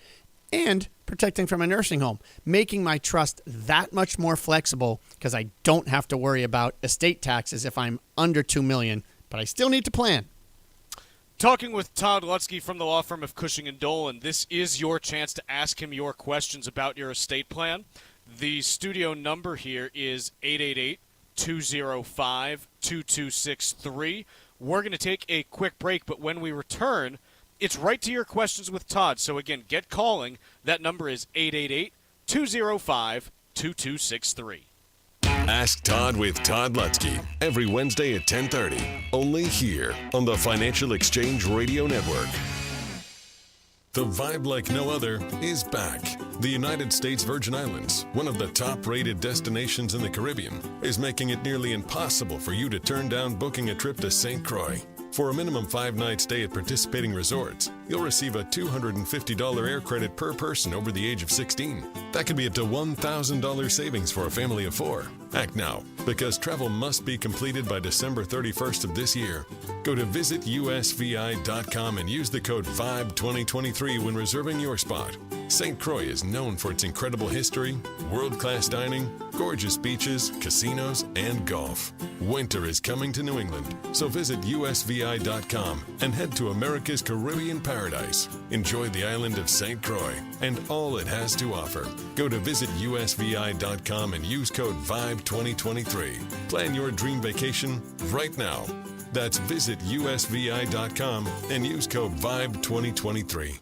O: and protecting from a nursing home, making my trust that much more flexible because I don't have to worry about estate taxes if I'm under $2 million, but I still need to plan.
G: Talking with Todd Lutsky from the law firm of Cushing & Dolan, this is your chance to ask him your questions about your estate plan. The studio number here is 888-205-2263. We're going to take a quick break, but when we return, it's right to your questions with Todd. So, again, get calling. That number is 888-205-2263.
D: Ask Todd with Todd Lutsky every Wednesday at 10:30, only here on the Financial Exchange Radio Network. The vibe like no other is back. The United States Virgin Islands, one of the top-rated destinations in the Caribbean, is making it nearly impossible for you to turn down booking a trip to St. Croix. For a minimum 5-night stay at participating resorts, you'll receive a $250 air credit per person over the age of 16. That could be up to $1,000 savings for a family of 4. Act now, because travel must be completed by December 31st of this year. Go to visitusvi.com and use the code VIBE2023 when reserving your spot. St. Croix is known for its incredible history, world-class dining, gorgeous beaches, casinos, and golf. Winter is coming to New England, so visit usvi.com and head to America's Caribbean paradise. Enjoy the island of St. Croix and all it has to offer. Go to visitusvi.com and use code VIBE2023. Plan your dream vacation right now. That's visitusvi.com and use code VIBE2023.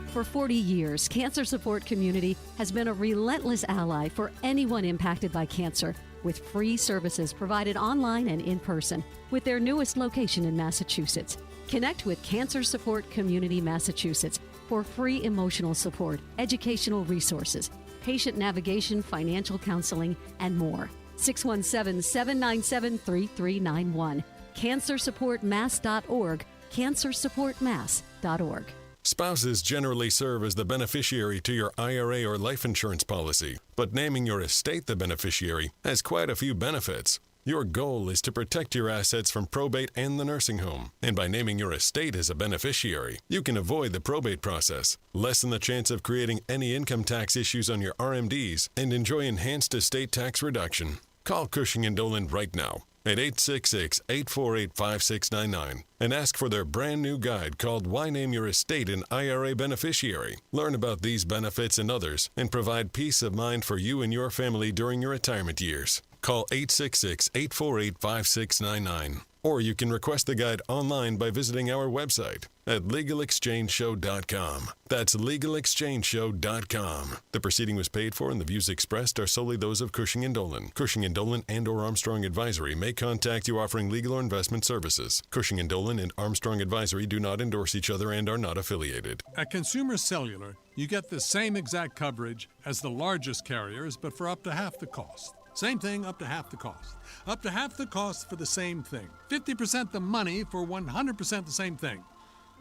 A: For 40 years, Cancer Support Community has been a relentless ally for anyone impacted by cancer, with free services provided online and in person, with their newest location in Massachusetts. Connect with Cancer Support Community Massachusetts for free emotional support, educational resources, patient navigation, financial counseling, and more. 617-797-3391. CancerSupportMass.org. CancerSupportMass.org.
D: Spouses generally serve as the beneficiary to your IRA or life insurance policy, but naming your estate the beneficiary has quite a few benefits. Your goal is to protect your assets from probate and the nursing home, and by naming your estate as a beneficiary, you can avoid the probate process, lessen the chance of creating any income tax issues on your RMDs, and enjoy enhanced estate tax reduction. Call Cushing & Dolan right now at 866-848-5699 and ask for their brand new guide called Why Name Your Estate an IRA Beneficiary. Learn about these benefits and others and provide peace of mind for you and your family during your retirement years. Call 866-848-5699. Or you can request the guide online by visiting our website at LegalExchangeShow.com. That's LegalExchangeShow.com. The proceeding was paid for and the views expressed are solely those of Cushing & Dolan. Cushing & Dolan and or Armstrong Advisory may contact you offering legal or investment services. Cushing & Dolan and Armstrong Advisory do not endorse each other and are not affiliated.
P: At Consumer Cellular, you get the same exact coverage as the largest carriers, but for up to half the cost. Same thing, up to half the cost. Up to half the cost for the same thing. 50% the money for 100% the same thing.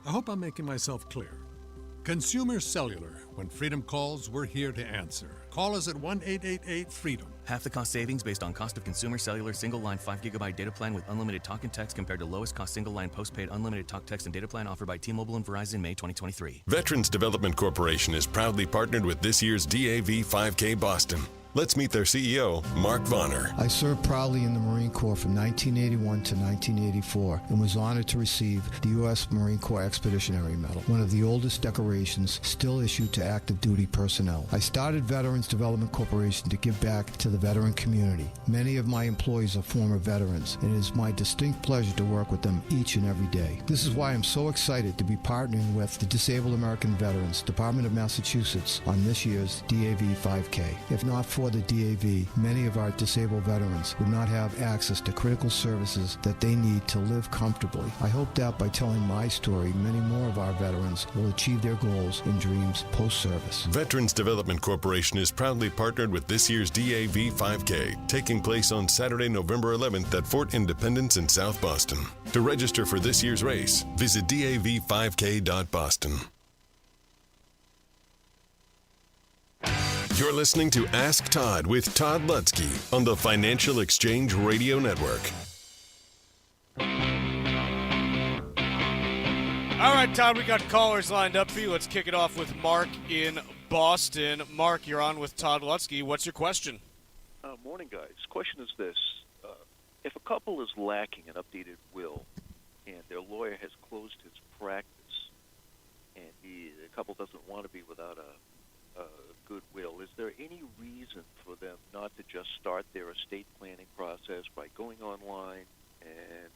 P: I hope I'm making myself clear. Consumer Cellular. When freedom calls, we're here to answer. Call us at 1-888-FREEDOM.
J: Half the cost savings based on cost of consumer cellular single-line 5GB data plan with unlimited talk and text compared to lowest cost single-line postpaid unlimited talk, text, and data plan offered by T-Mobile and Verizon May 2023.
D: Veterans Development Corporation is proudly partnered with this year's DAV 5K Boston. Let's meet their CEO, Mark Vonner.
F: I served proudly in the Marine Corps from 1981 to 1984 and was honored to receive the U.S. Marine Corps Expeditionary Medal, one of the oldest decorations still issued to active duty personnel. I started Veterans Development Corporation to give back to the veteran community. Many of my employees are former veterans, and it is my distinct pleasure to work with them each and every day. This is why I'm so excited to be partnering with the Disabled American Veterans Department of Massachusetts on this year's DAV 5K. If not for the DAV, many of our disabled veterans would not have access to critical services that they need to live comfortably. I hope that by telling my story, many more of our veterans will achieve their goals and dreams post-service.
D: Veterans Development Corporation is proudly partnered with this year's DAV 5K, taking place on Saturday, November 11th at Fort Independence in South Boston. To register for this year's race, visit dav5k.boston. You're listening to Ask Todd with Todd Lutsky on the Financial Exchange Radio Network.
G: All right, Todd, we got callers lined up for you. Let's kick it off with Mark in Boston. Mark, you're on with Todd Lutsky. What's your question?
Q: Morning, guys. Question is this. If a couple is lacking an updated will and their lawyer has closed his practice and the couple doesn't want to be without a goodwill, is there any reason for them not to just start their estate planning process by going online and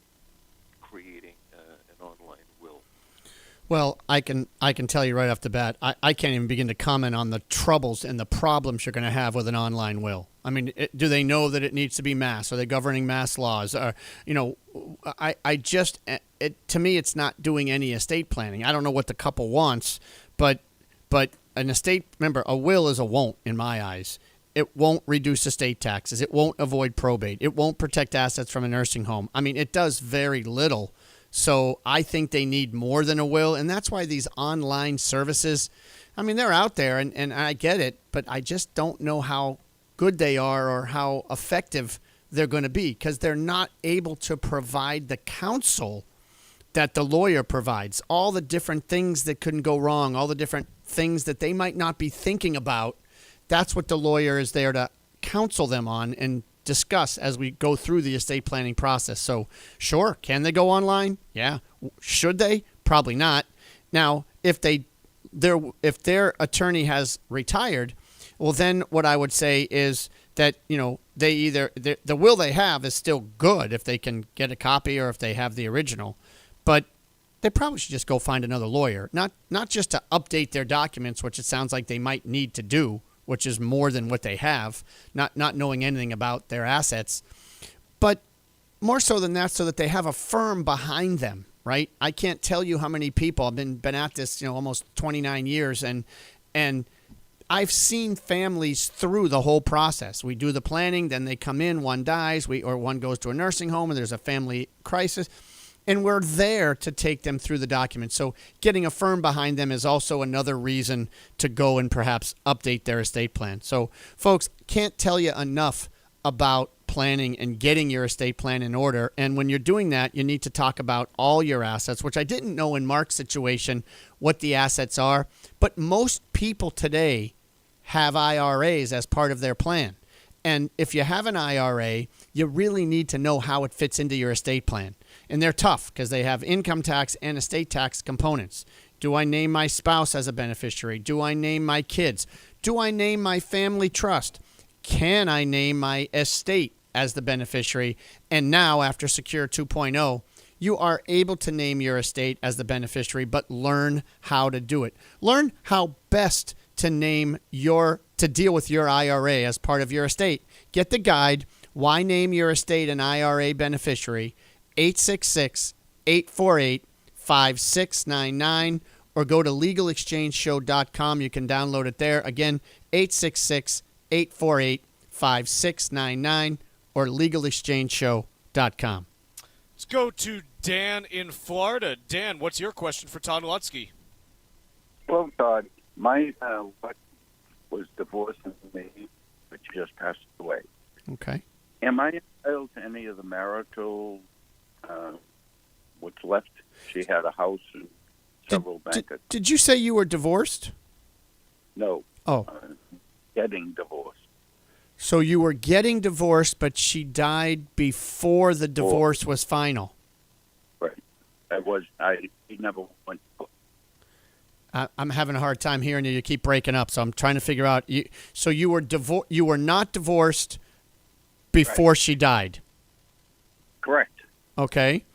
Q: creating an online will?
O: Well, I can tell you right off the bat, I can't even begin to comment on the troubles and the problems you're going to have with an online will. I mean, do they know that it needs to be mass? Are they governing mass laws? To me, it's not doing any estate planning. I don't know what the couple wants, but an estate, remember, a will is a won't in my eyes. It won't reduce estate taxes. It won't avoid probate. It won't protect assets from a nursing home. I mean, it does very little. So I think they need more than a will, and that's why these online services, I mean, they're out there, and I get it, but I just don't know how good they are or how effective they're going to be because they're not able to provide the counsel that the lawyer provides, all the different things that couldn't go wrong, all the different things that they might not be thinking about. That's what the lawyer is there to counsel them on and discuss as we go through the estate planning process. So, sure, can they go online? Yeah. Should they? Probably not. Now, if their attorney has retired, well, then what I would say is that, they either the will they have is still good if they can get a copy or if they have the original. But they probably should just go find another lawyer, not just to update their documents, which it sounds like they might need to do, which is more than what they have, not knowing anything about their assets, but more so than that, so that they have a firm behind them, right? I can't tell you how many people have been at this, almost 29 years, and I've seen families through the whole process. We do the planning, then they come in, one dies, or one goes to a nursing home, and there's a family crisis. And we're there to take them through the documents. So getting a firm behind them is also another reason to go and perhaps update their estate plan. So, folks, can't tell you enough about planning and getting your estate plan in order. And when you're doing that, you need to talk about all your assets, which I didn't know in Mark's situation what the assets are. But most people today have IRAs as part of their plan. And if you have an IRA, you really need to know how it fits into your estate plan. And they're tough because they have income tax and estate tax components. Do I name my spouse as a beneficiary? Do I name my kids? Do I name my family trust? Can I name my estate as the beneficiary? And now, after Secure 2.0, you are able to name your estate as the beneficiary, but learn how to do it. Learn how best to deal with your IRA as part of your estate. Get the guide, Why Name Your Estate an IRA Beneficiary, 866-848-5699, or go to LegalExchangeShow.com. You can download it there. Again, 866-848-5699 or LegalExchangeShow.com.
G: Let's go to Dan in Florida. Dan, what's your question for Todd Lutsky?
R: Well, Todd, my wife was divorcing me, but she just passed away.
O: Okay.
R: Am I entitled to any of the marital what's left? She had a house and several bank accounts.
O: Did you say you were divorced?
R: No.
O: Oh.
R: Getting divorced.
O: So you were getting divorced, but she died before the divorce was final.
R: Right. He never went.
O: I'm having a hard time hearing you. You keep breaking up, so I'm trying to figure out. So you were You were not divorced before she died.
R: Correct.
O: Okay.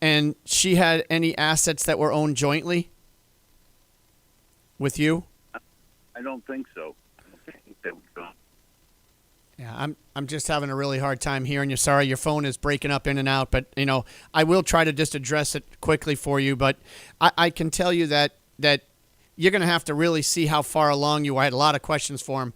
O: And she had any assets that were owned jointly with you?
R: I don't think so. I don't think they would go.
O: Yeah, I'm just having a really hard time hearing you. Sorry, your phone is breaking up in and out, but I will try to just address it quickly for you. But I can tell you that you're going to have to really see how far along you are. I had a lot of questions for him.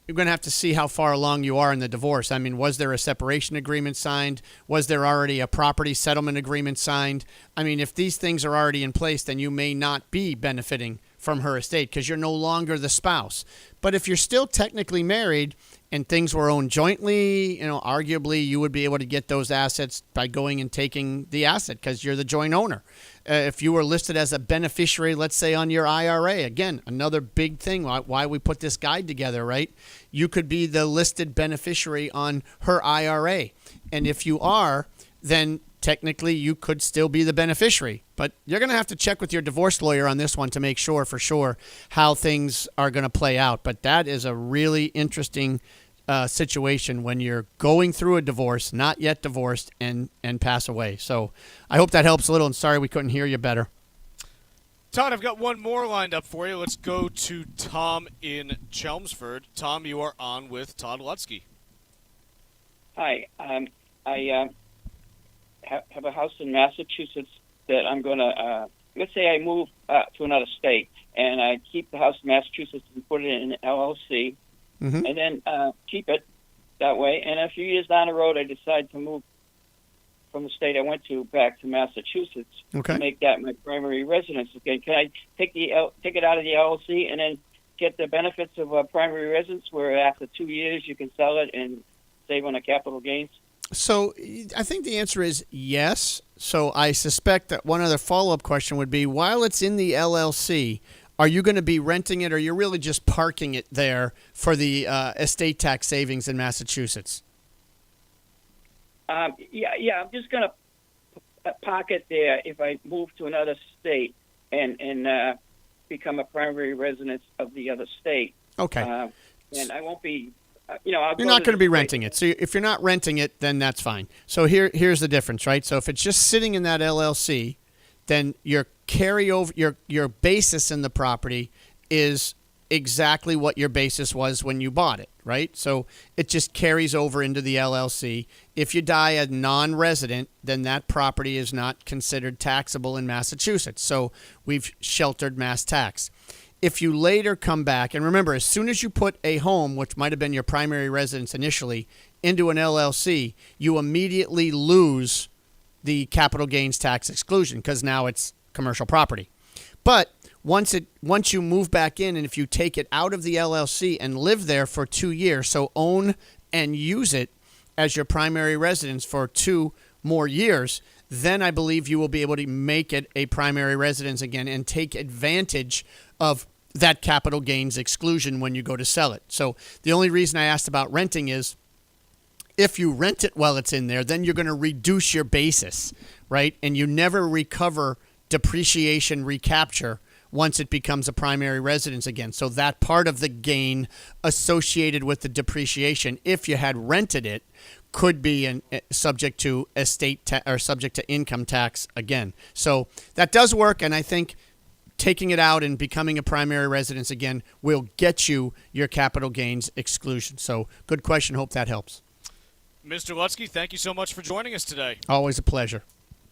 O: You're going to have to see how far along you are in the divorce. I mean, was there a separation agreement signed? Was there already a property settlement agreement signed? I mean, if these things are already in place, then you may not be benefiting from her estate because you're no longer the spouse. But if you're still technically married and things were owned jointly, arguably you would be able to get those assets by going and taking the asset because you're the joint owner. If you were listed as a beneficiary, let's say on your IRA, again, another big thing, why we put this guide together, right? You could be the listed beneficiary on her IRA. And if you are, then technically you could still be the beneficiary. But you're going to have to check with your divorce lawyer on this one to make sure for sure how things are going to play out. But that is a really interesting situation when you're going through a divorce, not yet divorced, and pass away. So I hope that helps a little, and sorry we couldn't hear you better.
G: Todd, I've got one more lined up for you. Let's go to Tom in Chelmsford. Tom, you are on with Todd Lutsky.
S: Hi. I have a house in Massachusetts that I'm going to, let's say I move to another state, and I keep the house in Massachusetts and put it in an LLC, and then keep it that way. And a few years down the road, I decide to move from the state I went to back to Massachusetts to make that my primary residence again. Can I take it out of the LLC and then get the benefits of a primary residence where after 2 years you can sell it and save on the capital gains?
O: So I think the answer is yes. So I suspect that one other follow-up question would be, while it's in the LLC, are you going to be renting it, or you're really just parking it there for the estate tax savings in Massachusetts?
S: Yeah, I'm just going to park it there if I move to another state and become a primary resident of the other state.
O: Okay.
S: And I won't be...
O: you're not going to be renting it. So if you're not renting it, then that's fine. So here's the difference, right? So if it's just sitting in that LLC, then your carryover, your basis in the property is exactly what your basis was when you bought it, right? So it just carries over into the LLC. If you die a non-resident, then that property is not considered taxable in Massachusetts. So we've sheltered mass tax. If you later come back, and remember, as soon as you put a home, which might have been your primary residence initially, into an LLC, you immediately lose the capital gains tax exclusion because now it's commercial property. But once you move back in, and if you take it out of the LLC and live there for 2 years, so own and use it as your primary residence for 2 more years, then I believe you will be able to make it a primary residence again and take advantage of that capital gains exclusion when you go to sell it. So the only reason I asked about renting is if you rent it while it's in there, then you're going to reduce your basis, right? And you never recover depreciation recapture once it becomes a primary residence again. So that part of the gain associated with the depreciation, if you had rented it, could be subject to or subject to income tax again. So that does work, and I think taking it out and becoming a primary residence again will get you your capital gains exclusion. So good question. Hope that helps.
G: Mr. Lutsky, thank you so much for joining us today.
O: Always a pleasure.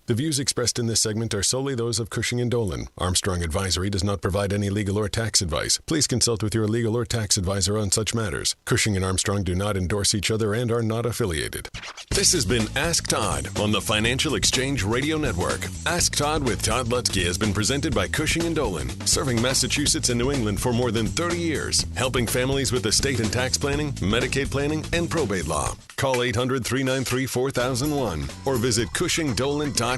D: The views expressed in this segment are solely those of Cushing & Dolan. Armstrong Advisory does not provide any legal or tax advice. Please consult with your legal or tax advisor on such matters. Cushing & Armstrong do not endorse each other and are not affiliated. This has been Ask Todd on the Financial Exchange Radio Network. Ask Todd with Todd Lutsky has been presented by Cushing & Dolan, serving Massachusetts and New England for more than 30 years, helping families with estate and tax planning, Medicaid planning, and probate law. Call 800-393-4001 or visit CushingDolan.com.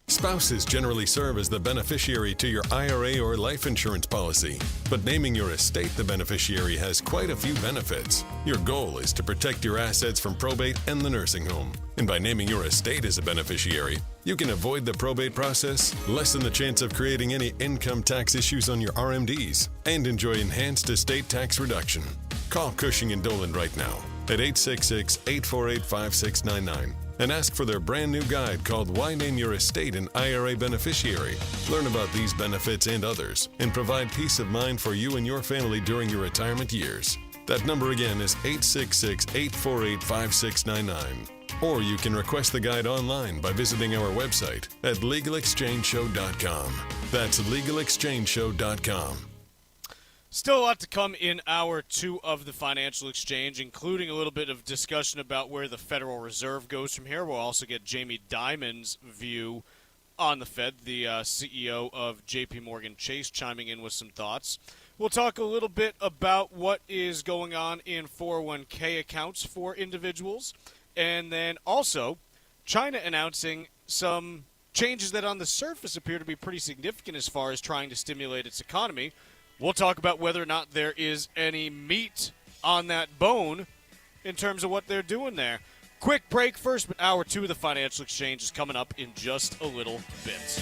D: Spouses generally serve as the beneficiary to your IRA or life insurance policy, but naming your estate the beneficiary has quite a few benefits. Your goal is to protect your assets from probate and the nursing home. And by naming your estate as a beneficiary, you can avoid the probate process, lessen the chance of creating any income tax issues on your RMDs, and enjoy enhanced estate tax reduction. Call Cushing & Dolan right now at 866-848-5699 and ask for their brand new guide called Why Name Your Estate an IRA Beneficiary. Learn about these benefits and others and provide peace of mind for you and your family during your retirement years. That number again is 866-848-5699. Or you can request the guide online by visiting our website at LegalExchangeShow.com. That's LegalExchangeShow.com.
G: Still a lot to come in Hour 2 of the Financial Exchange, including a little bit of discussion about where the Federal Reserve goes from here. We'll also get Jamie Dimon's view on the Fed, the CEO of J.P. Morgan Chase, chiming in with some thoughts. We'll talk a little bit about what is going on in 401k accounts for individuals, and then also China announcing some changes that on the surface appear to be pretty significant as far as trying to stimulate its economy. We'll talk about whether or not there is any meat on that bone in terms of what they're doing there. Quick break first, but Hour 2 of the Financial Exchange is coming up in just a little bit.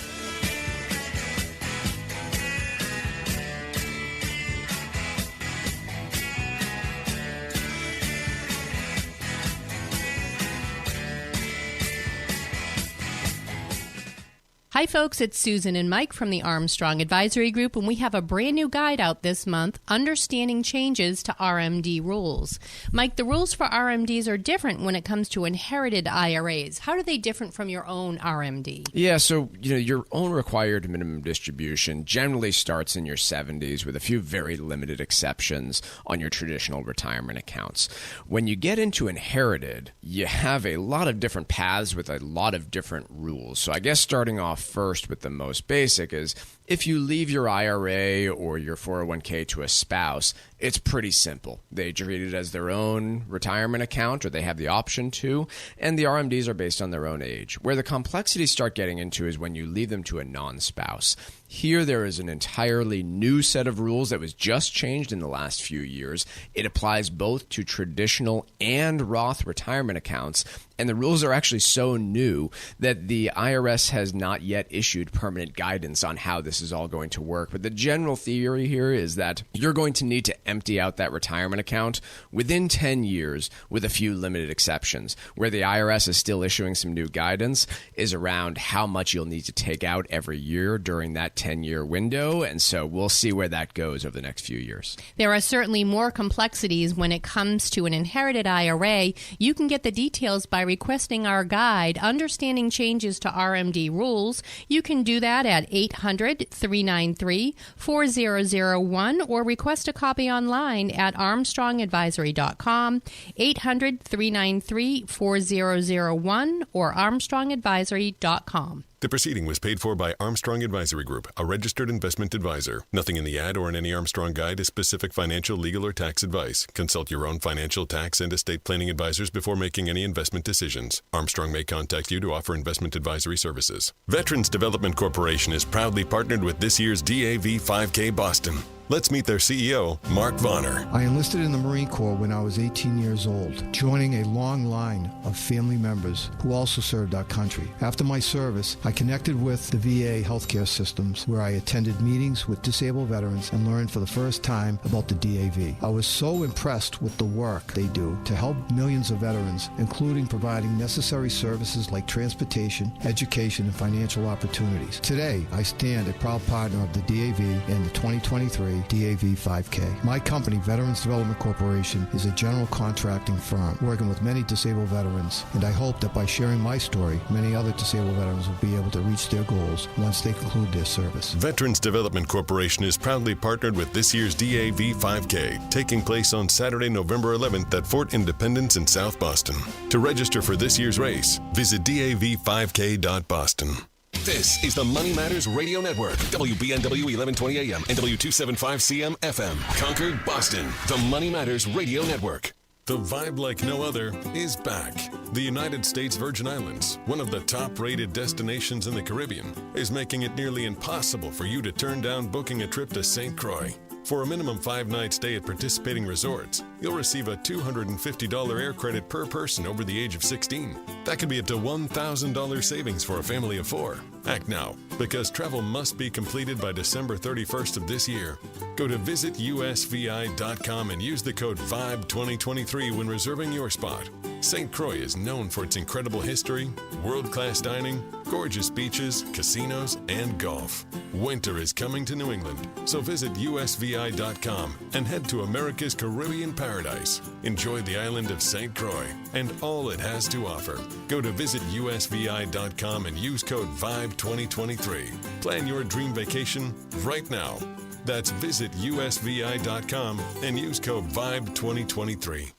B: Hi, folks. It's Susan and Mike from the Armstrong Advisory Group, and we have a brand new guide out this month, Understanding Changes to RMD Rules. Mike, the rules for RMDs are different when it comes to inherited IRAs. How are they different from your own RMD?
C: Yeah, so your own required minimum distribution generally starts in your 70s with a few very limited exceptions on your traditional retirement accounts. When you get into inherited, you have a lot of different paths with a lot of different rules. So I guess starting off first with the most basic is if you leave your IRA or your 401k to a spouse, it's pretty simple. They treat it as their own retirement account, or they have the option to, and the RMDs are based on their own age. Where the complexities start getting into is when you leave them to a non-spouse. Here, there is an entirely new set of rules that was just changed in the last few years. It applies both to traditional and Roth retirement accounts, and the rules are actually so new that the IRS has not yet issued permanent guidance on how this is all going to work. But the general theory here is that you're going to need to empty out that retirement account within 10 years with a few limited exceptions. Where the IRS is still issuing some new guidance is around how much you'll need to take out every year during that 10-year window, and so we'll see where that goes over the next few years.
B: There are certainly more complexities when it comes to an inherited IRA. You can get the details by requesting our guide, Understanding Changes to RMD Rules. You can do that at 800-393-4001 or request a copy online at armstrongadvisory.com, 800-393-4001 or armstrongadvisory.com.
D: The proceeding was paid for by Armstrong Advisory Group, a registered investment advisor. Nothing in the ad or in any Armstrong guide is specific financial, legal, or tax advice. Consult your own financial, tax, and estate planning advisors before making any investment decisions. Armstrong may contact you to offer investment advisory services. Veterans Development Corporation is proudly partnered with this year's DAV 5K Boston. Let's meet their CEO, Mark Vonner.
F: I enlisted in the Marine Corps when I was 18 years old, joining a long line of family members who also served our country. After my service, I connected with the VA healthcare systems, where I attended meetings with disabled veterans and learned for the first time about the DAV. I was so impressed with the work they do to help millions of veterans, including providing necessary services like transportation, education, and financial opportunities. Today, I stand a proud partner of the DAV and the 2023 DAV 5K. My company, Veterans Development Corporation, is a general contracting firm working with many disabled veterans, and I hope that by sharing my story, many other disabled veterans will be able to reach their goals once they conclude their service.
D: Veterans Development Corporation is proudly partnered with this year's DAV 5K, taking place on Saturday, November 11th at Fort Independence in South Boston. To register for this year's race, visit dav5k.boston. This is the Money Matters Radio Network, WBNW 1120 AM and W275CM FM, Concord, Boston. The Money Matters Radio Network. The vibe like no other is back. The United States Virgin Islands, one of the top-rated destinations in the Caribbean, is making it nearly impossible for you to turn down booking a trip to St. Croix. For a minimum 5-night stay at participating resorts, you'll receive a $250 air credit per person over the age of 16. That could be up to $1,000 savings for a family of 4. Act now, because travel must be completed by December 31st of this year. Go to visitusvi.com and use the code VIBE2023 when reserving your spot. St. Croix is known for its incredible history, world-class dining, gorgeous beaches, casinos, and golf. Winter is coming to New England, so visit usvi.com and head to America's Caribbean paradise. Enjoy the island of St. Croix and all it has to offer. Go to visitusvi.com and use code VIBE2023. Plan your dream vacation right now. That's visitusvi.com and use code VIBE2023.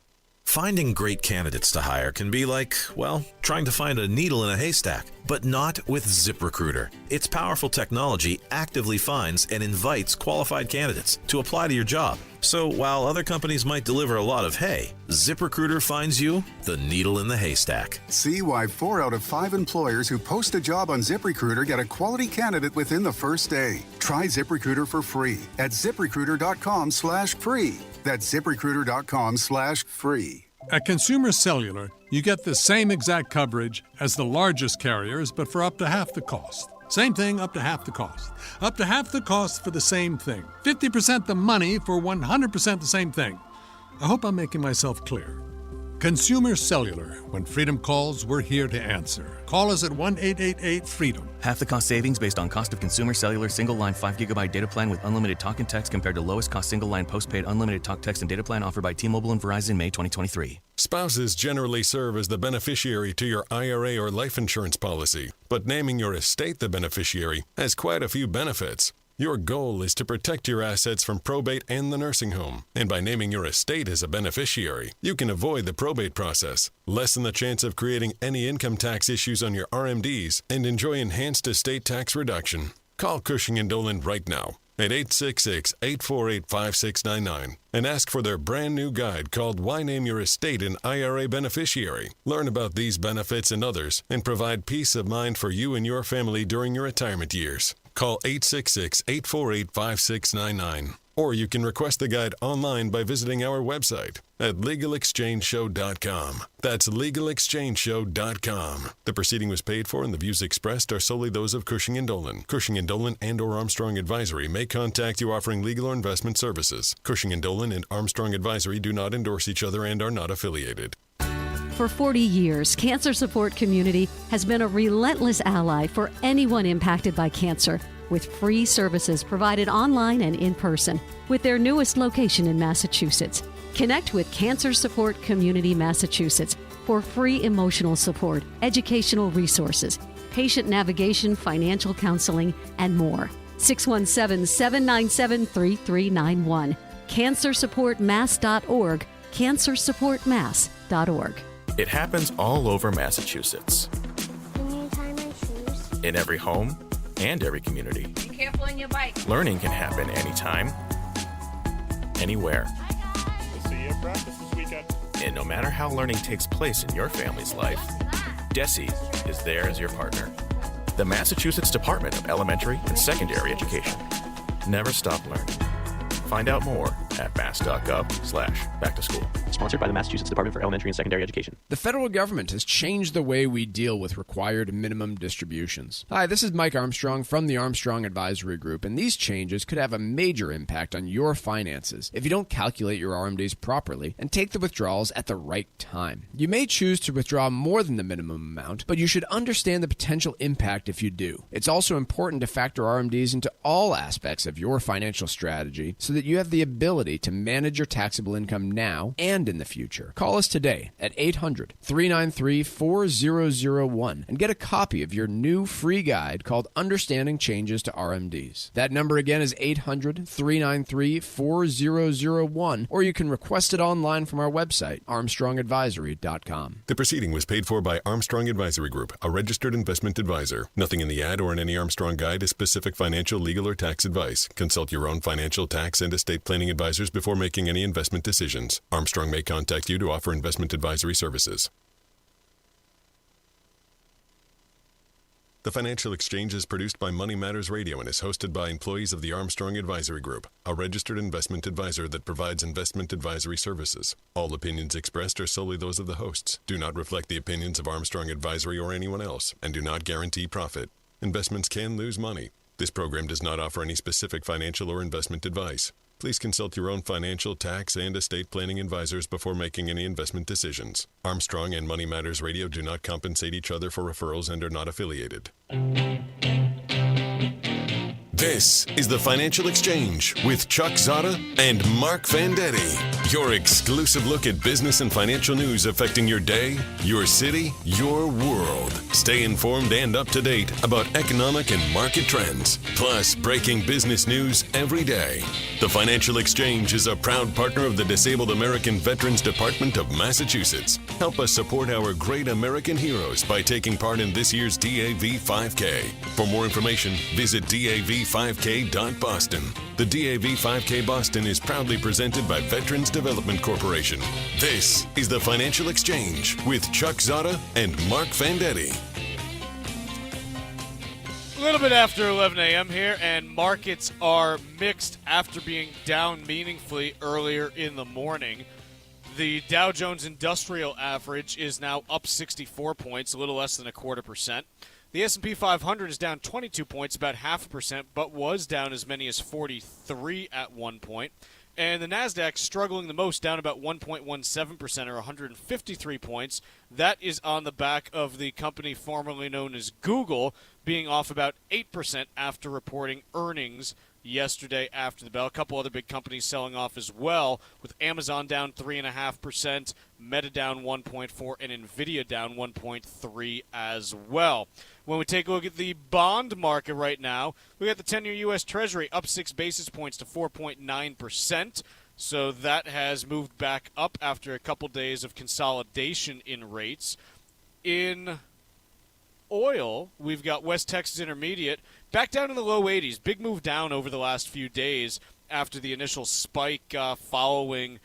T: Finding great candidates to hire can be like, well, trying to find a needle in a haystack, but not with ZipRecruiter. Its powerful technology actively finds and invites qualified candidates to apply to your job. So while other companies might deliver a lot of hay, ZipRecruiter finds you the needle in the haystack.
U: See why 4 out of 5 employers who post a job on ZipRecruiter get a quality candidate within the first day. Try ZipRecruiter for free at ZipRecruiter.com/free. That's ZipRecruiter.com/free.
P: At Consumer Cellular, you get the same exact coverage as the largest carriers, but for up to half the cost. Same thing, up to half the cost. Up to half the cost for the same thing. 50% the money for 100% the same thing. I hope I'm making myself clear. Consumer Cellular. When freedom calls, we're here to answer. Call us at 1-888-FREEDOM.
N: Half the cost savings based on cost of Consumer Cellular single-line 5GB data plan with unlimited talk and text compared to lowest cost single-line postpaid unlimited talk, text, and data plan offered by T-Mobile and Verizon May 2023.
D: Spouses generally serve as the beneficiary to your IRA or life insurance policy, but naming your estate the beneficiary has quite a few benefits. Your goal is to protect your assets from probate and the nursing home, and by naming your estate as a beneficiary, you can avoid the probate process, lessen the chance of creating any income tax issues on your RMDs, and enjoy enhanced estate tax reduction. Call Cushing & Dolan right now at 866-848-5699 and ask for their brand new guide called Why Name Your Estate an IRA Beneficiary. Learn about these benefits and others and provide peace of mind for you and your family during your retirement years. Call 866-848-5699. Or you can request the guide online by visiting our website at LegalExchangeShow.com. That's LegalExchangeShow.com. The proceeding was paid for and the views expressed are solely those of Cushing & Dolan. Cushing & Dolan and or Armstrong Advisory may contact you offering legal or investment services. Cushing & Dolan and Armstrong Advisory do not endorse each other and are not affiliated.
A: For 40 years, Cancer Support Community has been a relentless ally for anyone impacted by cancer, with free services provided online and in person, with their newest location in Massachusetts. Connect with Cancer Support Community Massachusetts for free emotional support, educational resources, patient navigation, financial counseling, and more. 617-797-3391. CancerSupportMass.org. CancerSupportMass.org.
J: It happens all over Massachusetts.
K: Can you tie my shoes?
J: In every home and every community.
V: Be careful on your bike.
J: Learning can happen anytime, anywhere.
M: We'll see you at practice this weekend.
J: And no matter how learning takes place in your family's life, DESE is there as your partner. The Massachusetts Department of Elementary and Secondary Education. Never stop learning. Find out more at mass.gov/back-to-school.
N: Sponsored by the Massachusetts Department for Elementary and Secondary Education.
C: The federal government has changed the way we deal with required minimum distributions. Hi, this is Mike Armstrong from the Armstrong Advisory Group, and these changes could have a major impact on your finances if you don't calculate your RMDs properly and take the withdrawals at the right time. You may choose to withdraw more than the minimum amount, but you should understand the potential impact if you do. It's also important to factor RMDs into all aspects of your financial strategy so that you have the ability to manage your taxable income now and in the future. Call us today at 800-393-4001 and get a copy of your new free guide called Understanding Changes to RMDs. That number again is 800-393-4001, or you can request it online from our website, armstrongadvisory.com.
D: The proceeding was paid for by Armstrong Advisory Group, a registered investment advisor. Nothing in the ad or in any Armstrong guide is specific financial, legal, or tax advice. Consult your own financial, tax, and estate planning advisors before making any investment decisions. Armstrong may contact you to offer investment advisory services. The Financial Exchange is produced by Money Matters Radio and is hosted by employees of the Armstrong Advisory Group, a registered investment advisor that provides investment advisory services. All opinions expressed are solely those of the hosts, do not reflect the opinions of Armstrong Advisory or anyone else, and do not guarantee profit. Investments can lose money. This program does not offer any specific financial or investment advice. Please consult your own financial, tax, and estate planning advisors before making any investment decisions. Armstrong and Money Matters Radio do not compensate each other for referrals and are not affiliated. This is the Financial Exchange with Chuck Zodda and Mark Vendetti. Your exclusive look at business and financial news affecting your day, your city, your world. Stay informed and up to date about economic and market trends, plus breaking business news every day. The Financial Exchange is a proud partner of the Disabled American Veterans Department of Massachusetts. Help us support our great American heroes by taking part in this year's DAV 5K. For more information, visit DAV5K.Boston. The DAV 5K Boston is proudly presented by Veterans Development Corporation. This is the Financial Exchange with Chuck Zodda and Mark Vendetti.
G: A little bit after 11 a.m. here, and markets are mixed after being down meaningfully earlier in the morning. The Dow Jones Industrial Average is now up 64 points, a little less than 0.25%. The S&P 500 is down 22 points, about 0.5%, but was down as many as 43 at one point. And the NASDAQ struggling the most, down about 1.17% or 153 points. That is on the back of the company formerly known as Google being off about 8% after reporting earnings yesterday after the bell. A couple other big companies selling off as well, with Amazon down 3.5%, Meta down 1.4%, and Nvidia down 1.3% as well. When we take a look at the bond market right now, we got the 10-year U.S. Treasury up 6 basis points to 4.9%. So that has moved back up after a couple days of consolidation in rates. In oil, we've got West Texas Intermediate back down in the low 80s. Big move down over the last few days after the initial spike following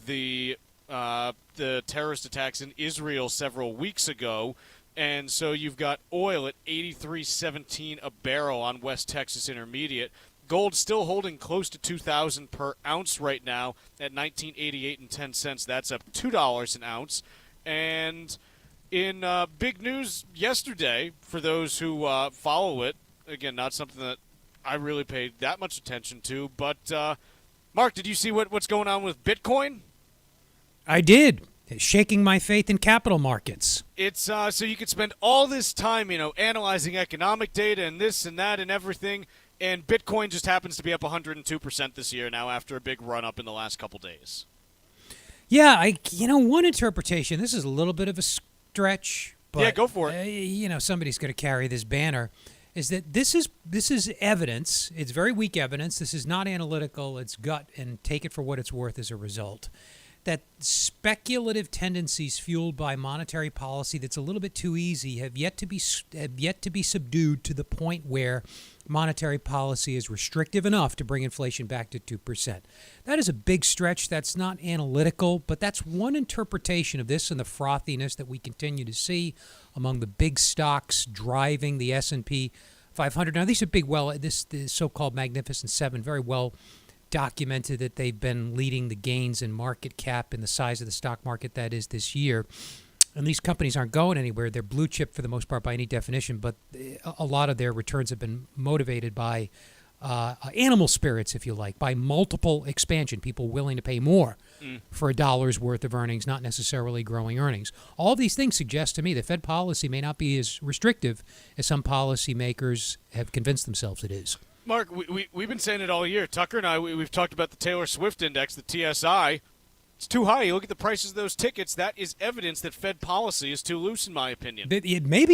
G: the terrorist attacks in Israel several weeks ago. And so you've got oil at $83.17 a barrel on West Texas Intermediate. Gold still holding close to $2,000 per ounce right now at $19.88.10. That's up $2 an ounce. And in big news yesterday, for those who follow it, again, not something that I really paid that much attention to, but Mark, did you see what's going on with Bitcoin?
H: I did. Shaking my faith in capital markets.
G: It's so you could spend all this time, analyzing economic data and this and that and everything, and Bitcoin just happens to be up 102% this year now after a big run up in the last couple days.
H: Yeah, one interpretation, this is a little bit of a stretch, but
G: yeah, go for it.
H: Somebody's going to carry this banner, is that this is evidence. It's very weak evidence. This is not analytical. It's gut, and take it for what it's worth as a result. That speculative tendencies fueled by monetary policy that's a little bit too easy have yet to be subdued to the point where monetary policy is restrictive enough to bring inflation back to 2%. That is a big stretch. That's not analytical, but that's one interpretation of this and the frothiness that we continue to see among the big stocks driving the S&P 500. Now, these are big, the so-called Magnificent Seven, very well documented that they've been leading the gains in market cap and the size of the stock market that is this year. And these companies aren't going anywhere. They're blue chip for the most part by any definition, but a lot of their returns have been motivated by animal spirits, if you like, by multiple expansion, people willing to pay more for a dollar's worth of earnings, not necessarily growing earnings. All these things suggest to me that Fed policy may not be as restrictive as some policymakers have convinced themselves it is.
G: Mark, we've been saying it all year. Tucker and I, we've talked about the Taylor Swift Index, the TSI. It's too high. You look at the prices of those tickets. That is evidence that Fed policy is too loose, in my opinion.
H: It may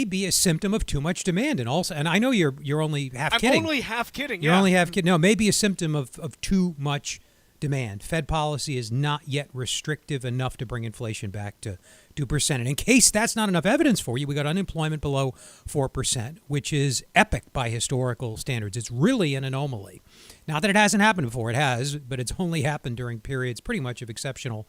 H: be a symptom of too much demand, and I know you're only half kidding.
G: I'm only half kidding.
H: You're only half kidding. No, maybe a symptom of too much demand. Fed policy is not yet restrictive enough to bring inflation back to 2%. And in case that's not enough evidence for you, we got unemployment below 4%, which is epic by historical standards. It's really an anomaly. Not that it hasn't happened before, it has, but it's only happened during periods pretty much of exceptional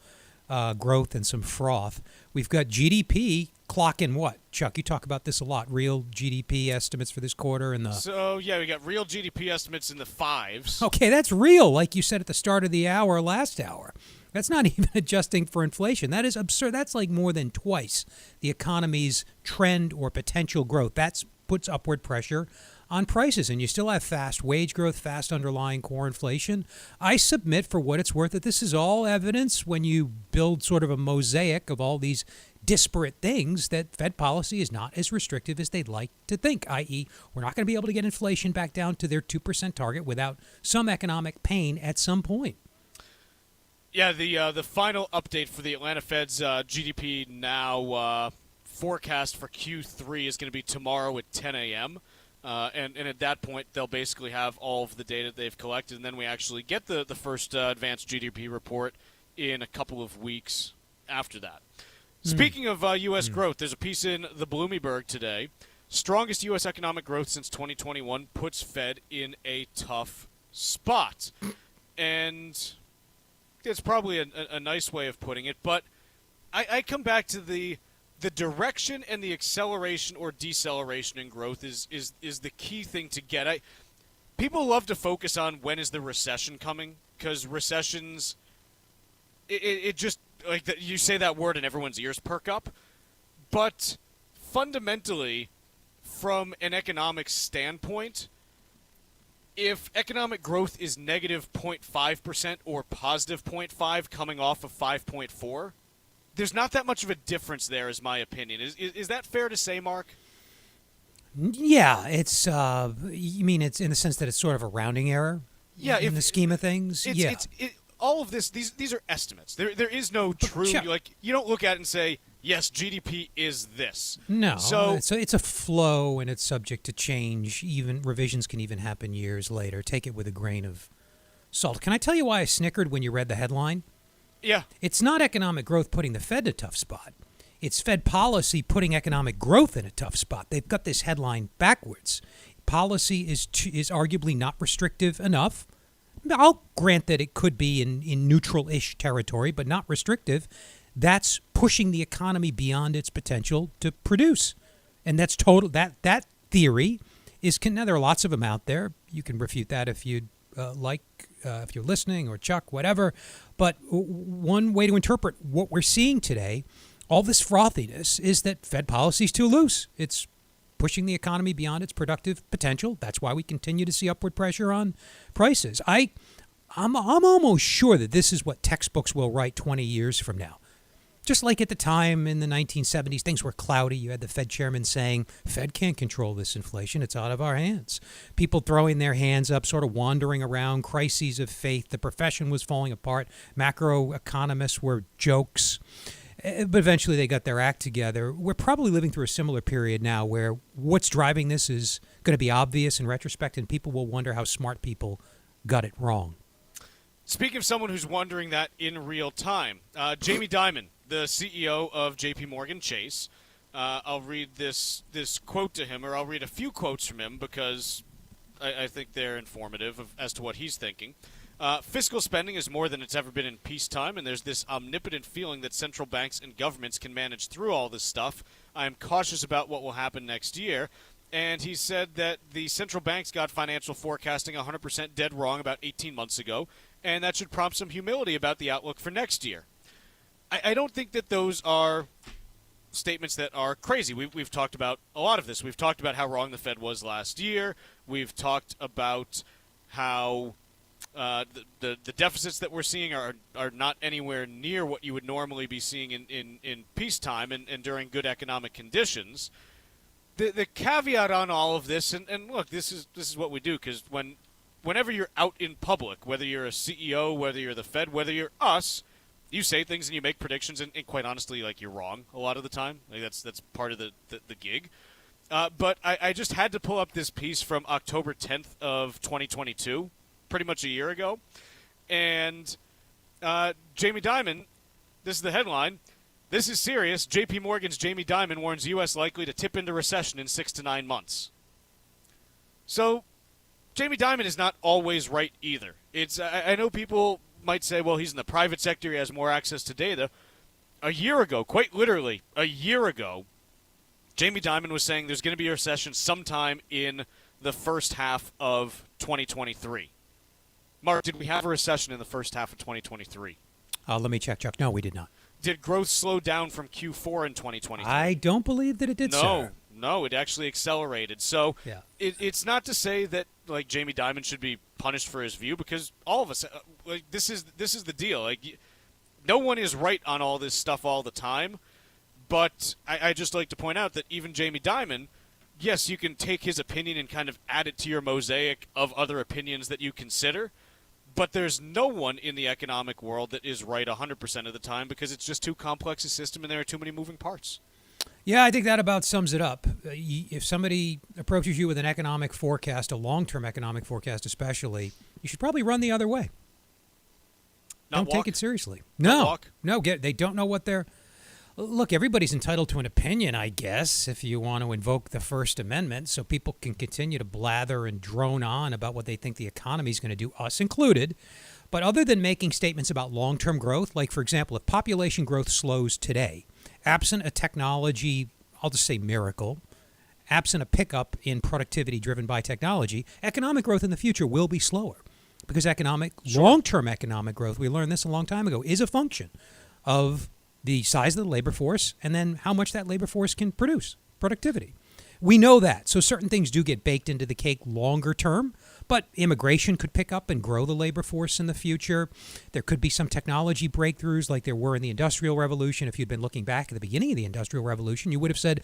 H: growth and some froth. We've got GDP clocking what? Chuck, you talk about this a lot. Real GDP estimates for this quarter and
G: So, yeah, we got real GDP estimates in the 5s.
H: Okay, that's real, like you said at the start of the hour last hour. That's not even adjusting for inflation. That is absurd. That's like more than twice the economy's trend or potential growth. That puts upward pressure on prices, and you still have fast wage growth, fast underlying core inflation. I submit for what it's worth that this is all evidence when you build sort of a mosaic of all these disparate things that Fed policy is not as restrictive as they'd like to think, i.e. we're not going to be able to get inflation back down to their 2% target without some economic pain at some point.
G: Yeah, the final update for the Atlanta Fed's GDP now forecast for Q3 is going to be tomorrow at 10 a.m., and at that point, they'll basically have all of the data they've collected, and then we actually get the first advanced GDP report in a couple of weeks after that. Speaking of U.S. growth, there's a piece in the Bloomberg today. Strongest U.S. economic growth since 2021 puts Fed in a tough spot. And it's probably a nice way of putting it, but I come back to the direction and the acceleration or deceleration in growth is the key thing to get. People love to focus on when is the recession coming, because recessions, it just, like you say that word and everyone's ears perk up. But fundamentally, from an economic standpoint, if economic growth is negative 0.5% or positive 0.5 coming off of 5.4, there's not that much of a difference there, is my opinion. Is that fair to say, Mark?
H: Yeah, it's. You mean it's in the sense that it's sort of a rounding error?
G: Yeah,
H: in the scheme of things.
G: All of this. These are estimates. There is no true. Like, you don't look at it and say, yes, GDP is this.
H: No.
G: So
H: it's a flow, and it's subject to change. Even revisions can even happen years later. Take it with a grain of salt. Can I tell you why I snickered when you read the headline?
G: Yeah.
H: It's not economic growth putting the Fed in a tough spot. It's Fed policy putting economic growth in a tough spot. They've got this headline backwards. Policy is arguably not restrictive enough. I'll grant that it could be in neutral-ish territory, but not restrictive. That's pushing the economy beyond its potential to produce. And that's total. That theory is, now there are lots of them out there. You can refute that if you'd like, if you're listening, or Chuck, whatever. But one way to interpret what we're seeing today, all this frothiness, is that Fed policy is too loose. It's pushing the economy beyond its productive potential. That's why we continue to see upward pressure on prices. I'm almost sure that this is what textbooks will write 20 years from now. Just like at the time in the 1970s, things were cloudy. You had the Fed chairman saying, Fed can't control this inflation. It's out of our hands. People throwing their hands up, sort of wandering around, crises of faith. The profession was falling apart. Macroeconomists were jokes. But eventually they got their act together. We're probably living through a similar period now where what's driving this is going to be obvious in retrospect, and people will wonder how smart people got it wrong.
G: Speaking of someone who's wondering that in real time, Jamie Dimon, the CEO of J.P. Morgan Chase, I'll read this quote to him, or I'll read a few quotes from him because I think they're informative as to what he's thinking. Fiscal spending is more than it's ever been in peacetime, and there's this omnipotent feeling that central banks and governments can manage through all this stuff. I am cautious about what will happen next year. and he said that the central banks got financial forecasting 100% dead wrong about 18 months ago, and that should prompt some humility about the outlook for next year. I don't think that those are statements that are crazy. We've talked about a lot of this. We've talked about how wrong the Fed was last year. We've talked about how the deficits that we're seeing are not anywhere near what you would normally be seeing in peacetime and during good economic conditions. The caveat on all of this, and look, this is what we do, because whenever you're out in public, whether you're a CEO, whether you're the Fed, whether you're us, you say things and you make predictions, and quite honestly, like, you're wrong a lot of the time. Like, that's part of the gig. But I just had to pull up this piece from October 10th of 2022, pretty much a year ago. And Jamie Dimon, this is the headline, "This is serious. J.P. Morgan's Jamie Dimon warns U.S. likely to tip into recession in 6 to 9 months." So Jamie Dimon is not always right either. I know people might say, well, he's in the private sector, he has more access to data. A year ago, quite literally a year ago, Jamie Dimon was saying there's going to be a recession sometime in the first half of 2023. Mark, did we have a recession in the first half of 2023?
H: Let me check, Chuck. No, we did not.
G: Did growth slow down from Q4 in 2023?
H: I don't believe that it did, sir.
G: No, it actually accelerated. So
H: yeah.
G: It's not to say that, like, Jamie Dimon should be punished for his view, because all of us, like, this is the deal. Like, no one is right on all this stuff all the time. But I just like to point out that even Jamie Dimon, yes, you can take his opinion and kind of add it to your mosaic of other opinions that you consider. But there's no one in the economic world that is right 100% of the time, because it's just too complex a system and there are too many moving parts.
H: Yeah, I think that about sums it up. If somebody approaches you with an economic forecast, a long-term economic forecast especially, you should probably run the other way. Don't take it seriously. No, they don't know what they're... Look, everybody's entitled to an opinion, I guess, if you want to invoke the First Amendment, so people can continue to blather and drone on about what they think the economy's going to do, us included. But other than making statements about long-term growth, like, for example, if population growth slows today, absent a technology, I'll just say miracle, absent a pickup in productivity driven by technology, economic growth in the future will be slower. Because long-term economic growth, we learned this a long time ago, is a function of the size of the labor force and then how much that labor force can produce, productivity. We know that. So certain things do get baked into the cake longer term, but immigration could pick up and grow the labor force in the future. There could be some technology breakthroughs like there were in the Industrial Revolution. If you'd been looking back at the beginning of the Industrial Revolution, you would have said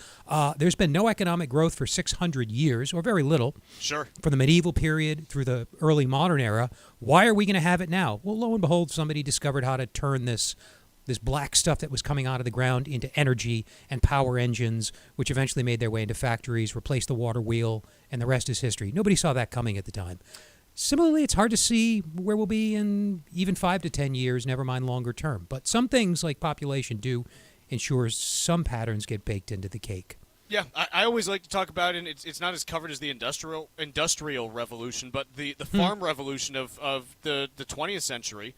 H: there's been no economic growth for 600 years, or very little.
G: Sure.
H: From the medieval period through the early modern era. Why are we going to have it now? Well, lo and behold, somebody discovered how to turn this black stuff that was coming out of the ground into energy and power engines, which eventually made their way into factories, replaced the water wheel, and the rest is history. Nobody saw that coming at the time. Similarly, it's hard to see where we'll be in even 5 to 10 years, never mind longer term. But some things like population do ensure some patterns get baked into the cake.
G: Yeah, I always like to talk about it, and it's not as covered as the industrial revolution, but the farm revolution of the 20th century.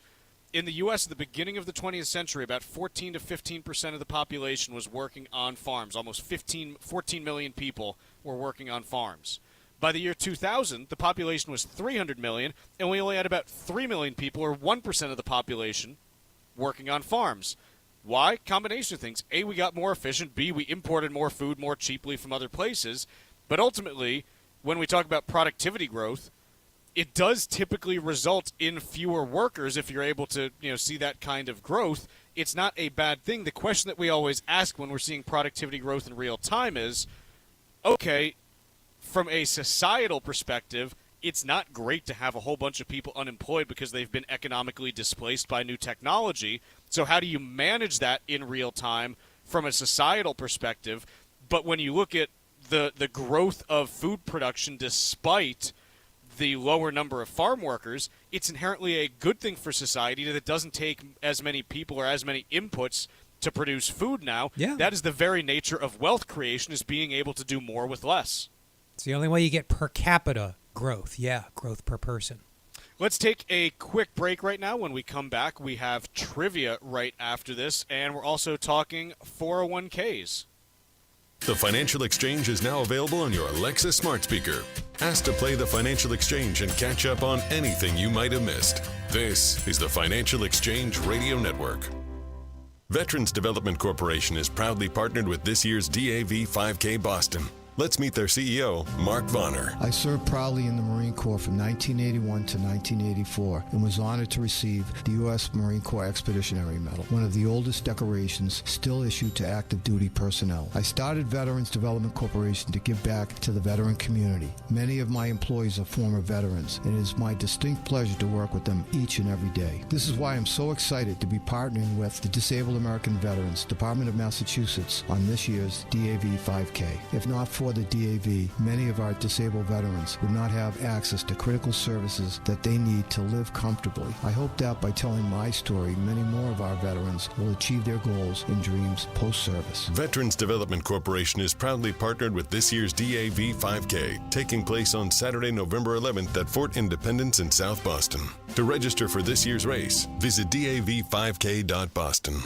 G: In the U.S., at the beginning of the 20th century, about 14 to 15% of the population was working on farms. Almost 14 million people were working on farms. By the year 2000, the population was 300 million, and we only had about 3 million people, or 1% of the population, working on farms. Why? Combination of things. A, we got more efficient. B, we imported more food more cheaply from other places. But ultimately, when we talk about productivity growth, it does typically result in fewer workers if you're able to, see that kind of growth. It's not a bad thing. The question that we always ask when we're seeing productivity growth in real time is, okay, from a societal perspective, it's not great to have a whole bunch of people unemployed because they've been economically displaced by new technology. So how do you manage that in real time from a societal perspective? But when you look at the growth of food production despite the lower number of farm workers, it's inherently a good thing for society that it doesn't take as many people or as many inputs to produce food now.
H: Yeah.
G: That is the very nature of wealth creation, is being able to do more with less.
H: It's the only way you get per capita growth. Yeah, growth per person.
G: Let's take a quick break right now. When we come back, we have trivia right after this, and we're also talking 401ks.
D: The Financial Exchange is now available on your Alexa smart speaker. Ask to play the Financial Exchange and catch up on anything you might have missed. This is the Financial Exchange Radio Network. Veterans Development Corporation is proudly partnered with this year's DAV 5K Boston. Let's meet their CEO, Mark Vonner.
F: I served proudly in the Marine Corps from 1981 to 1984 and was honored to receive the U.S. Marine Corps Expeditionary Medal, one of the oldest decorations still issued to active duty personnel. I started Veterans Development Corporation to give back to the veteran community. Many of my employees are former veterans, and it is my distinct pleasure to work with them each and every day. This is why I'm so excited to be partnering with the Disabled American Veterans Department of Massachusetts on this year's DAV 5K. If not for the DAV, many of our disabled veterans would not have access to critical services that they need to live comfortably. I hope that by telling my story, many more of our veterans will achieve their goals and dreams post-service.
D: Veterans Development Corporation is proudly partnered with this year's DAV 5K, taking place on Saturday, November 11th at Fort Independence in South Boston. To register for this year's race, visit dav5k.boston.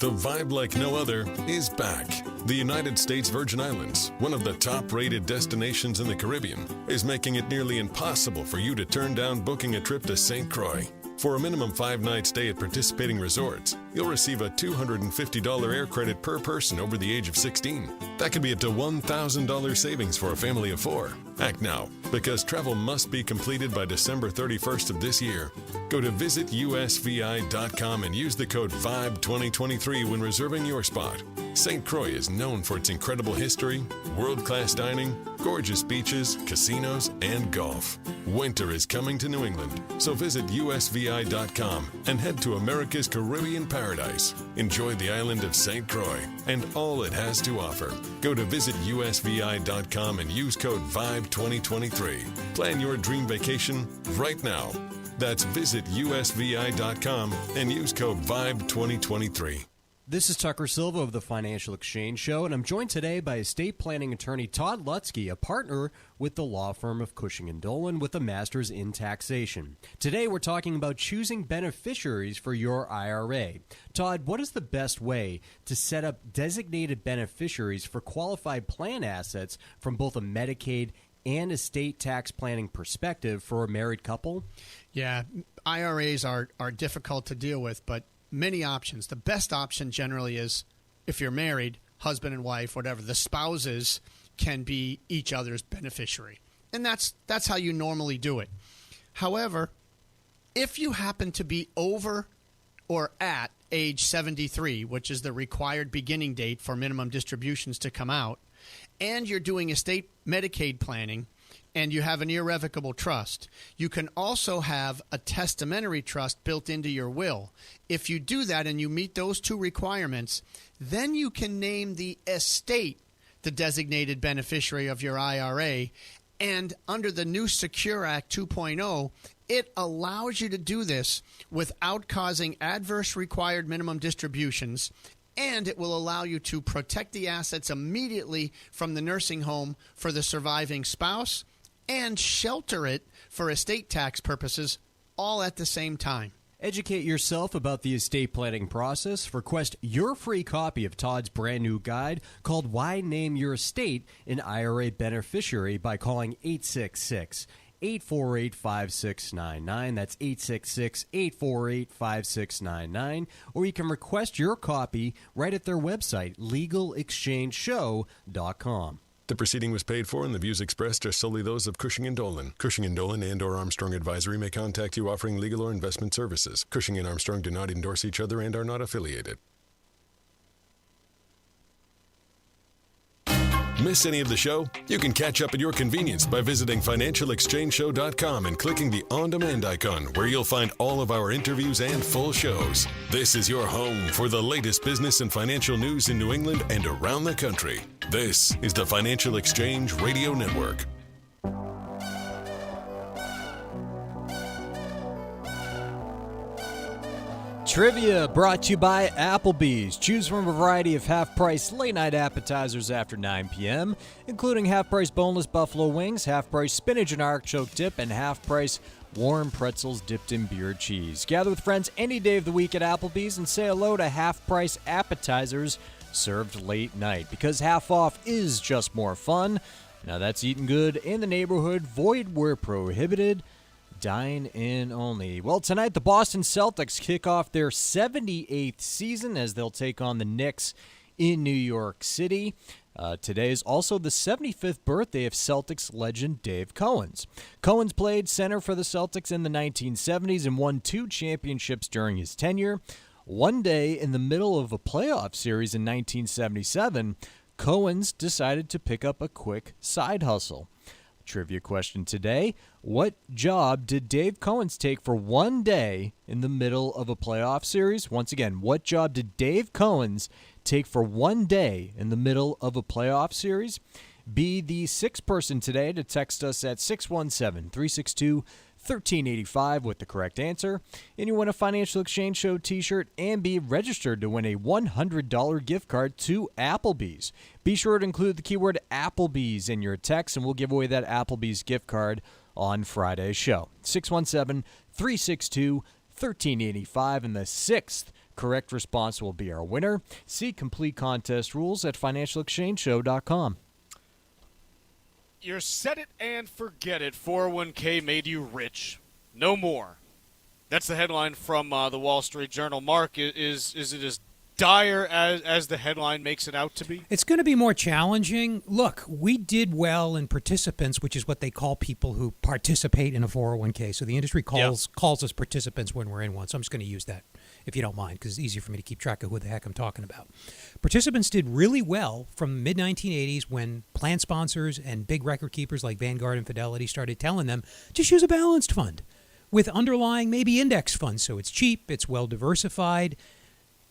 D: The vibe like no other is back. The United States Virgin Islands, one of the top-rated destinations in the Caribbean, is making it nearly impossible for you to turn down booking a trip to St. Croix. For a minimum 5-night stay at participating resorts, you'll receive a $250 air credit per person over the age of 16. That could be up to $1,000 savings for a family of 4. Act now, because travel must be completed by December 31st of this year. Go to visitusvi.com and use the code VIBE2023 when reserving your spot. St. Croix is known for its incredible history, world-class dining, gorgeous beaches, casinos, and golf. Winter is coming to New England, so visit usvi.com and head to America's Caribbean paradise. Enjoy the island of St. Croix and all it has to offer. Go to visitusvi.com and use code VIBE2023. Plan your dream vacation right now. That's visitusvi.com and use code VIBE2023.
L: This is Tucker Silva of the Financial Exchange Show, and I'm joined today by estate planning attorney Todd Lutsky, a partner with the law firm of Cushing & Dolan with a master's in taxation. Today we're talking about choosing beneficiaries for your IRA. Todd, what is the best way to set up designated beneficiaries for qualified plan assets from both a Medicaid and estate tax planning perspective for a married couple?
O: Yeah, IRAs are difficult to deal with, but many options. The best option generally is if you're married, husband and wife, whatever, the spouses can be each other's beneficiary. And that's how you normally do it. However, if you happen to be over or at age 73, which is the required beginning date for minimum distributions to come out, and you're doing estate Medicaid planning, and you have an irrevocable trust, you can also have a testamentary trust built into your will. If you do that and you meet those two requirements, then you can name the estate the designated beneficiary of your IRA. And under the new Secure Act 2.0, it allows you to do this without causing adverse required minimum distributions, and it will allow you to protect the assets immediately from the nursing home for the surviving spouse and shelter it for estate tax purposes all at the same time.
L: Educate yourself about the estate planning process. Request your free copy of Todd's brand new guide called Why Name Your Estate an IRA Beneficiary by calling 866-848-5699. That's 866-848-5699. Or you can request your copy right at their website, legalexchangeshow.com.
D: The proceeding was paid for, and the views expressed are solely those of Cushing & Dolan. Cushing & Dolan and/or Armstrong Advisory may contact you offering legal or investment services. Cushing and Armstrong do not endorse each other and are not affiliated. Miss any of the show? You can catch up at your convenience by visiting financialexchangeshow.com and clicking the on-demand icon, where you'll find all of our interviews and full shows. This is your home for the latest business and financial news in New England and around the country. This is the Financial Exchange Radio Network.
I: Trivia brought to you by Applebee's. Choose from a variety of half-price late-night appetizers after 9 p.m., including half-price boneless buffalo wings, half-price spinach and artichoke dip, and half-price warm pretzels dipped in beer cheese. Gather with friends any day of the week at Applebee's and say hello to half-price appetizers served late night. Because half off is just more fun. Now that's eating good in the neighborhood, void where prohibited. Dine in only. Well, tonight the Boston Celtics kick off their 78th season as they'll take on the Knicks in New York City. Today is also the 75th birthday of Celtics legend Dave Cowens. Cowens played center for the Celtics in the 1970s and won 2 championships during his tenure. One day in the middle of a playoff series in 1977, Cowens decided to pick up a quick side hustle. Trivia question today: what job did Dave Cowens take for one day in the middle of a playoff series? Once again, what job did Dave Cowens take for one day in the middle of a playoff series? Be the 6th person today to text us at 617-362-1385 with the correct answer. And you win a Financial Exchange Show t-shirt and be registered to win a $100 gift card to Applebee's. Be sure to include the keyword Applebee's in your text, and we'll give away that Applebee's gift card on Friday's show. 617-362-1385, and the 6th correct response will be our winner. See complete contest rules at financialexchangeshow.com.
G: You're set it and forget it. 401k made you rich. No more. That's the headline from the Wall Street Journal. Mark, is it as dire as the headline makes it out to be?
H: It's going to be more challenging. Look, we did well in participants, which is what they call people who participate in a 401k. So the industry calls us participants when we're in one. So I'm just going to use that, if you don't mind, because it's easier for me to keep track of who the heck I'm talking about. Participants did really well from the mid-1980s when plan sponsors and big record keepers like Vanguard and Fidelity started telling them, just use a balanced fund with underlying maybe index funds. So it's cheap, it's well diversified.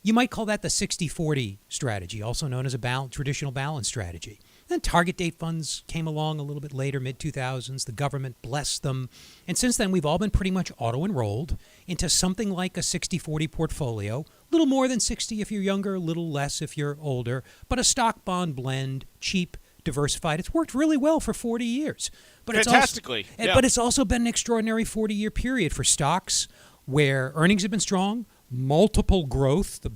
H: You might call that the 60-40 strategy, also known as a traditional balance strategy. Then target date funds came along a little bit later, mid-2000s. The government blessed them. And since then, we've all been pretty much auto-enrolled into something like a 60-40 portfolio. A little more than 60 if you're younger, a little less if you're older. But a stock-bond blend, cheap, diversified. It's worked really well for 40 years. But
G: Fantastically.
H: But it's also been an extraordinary 40-year period for stocks where earnings have been strong, multiple growth, the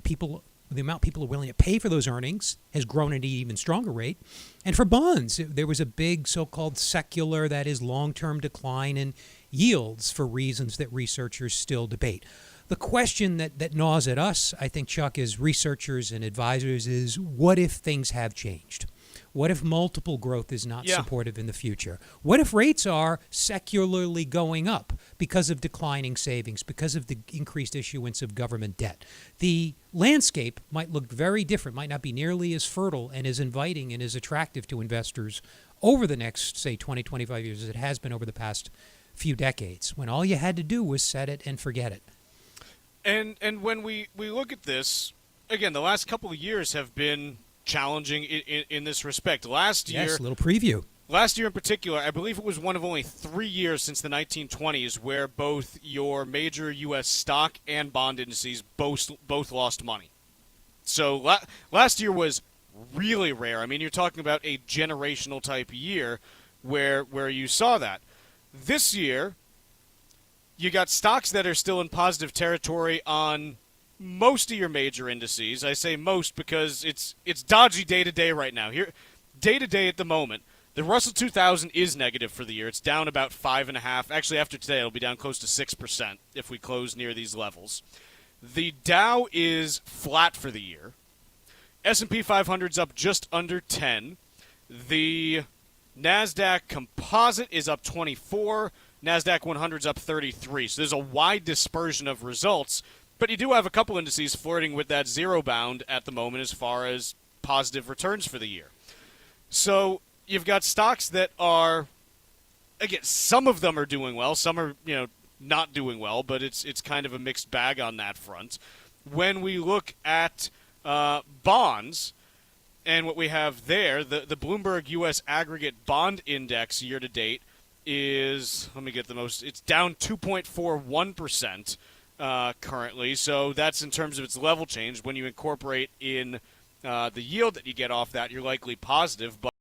H: amount people are willing to pay for those earnings has grown at an even stronger rate. And for bonds, there was a big so-called secular, that is long-term decline in yields for reasons that researchers still debate. The question that gnaws at us, I think, Chuck, as researchers and advisors is, what if things have changed? What if multiple growth is not supportive in the future? What if rates are secularly going up because of declining savings, because of the increased issuance of government debt? The landscape might look very different, might not be nearly as fertile and as inviting and as attractive to investors over the next, say, 20, 25 years as it has been over the past few decades, when all you had to do was set it and forget it.
G: And when we look at this, again, the last couple of years have been challenging in this respect. Last year,
H: yes, a little preview.
G: Last year in particular, I believe it was one of only 3 years since the 1920s where both your major U.S. stock and bond indices both lost money. So last year was really rare. I mean, you're talking about a generational type year where you saw that. This year, you got stocks that are still in positive territory on most of your major indices. I say most because it's dodgy day to day right now. Here, day to day at the moment, the Russell 2000 is negative for the year. It's down about 5.5%. Actually, after today, it'll be down close to 6% if we close near these levels. The Dow is flat for the year. S&P 500's up just under 10. The NASDAQ Composite is up 24. NASDAQ 100's up 33. So there's a wide dispersion of results. But you do have a couple indices flirting with that zero bound at the moment as far as positive returns for the year. So you've got stocks that are, again, some of them are doing well, some are, not doing well, but it's kind of a mixed bag on that front. When we look at bonds and what we have there, the Bloomberg U.S. Aggregate Bond Index year to date is, it's down 2.41%. Currently, so that's in terms of its level change. When you incorporate in the yield that you get off that, you're likely positive. But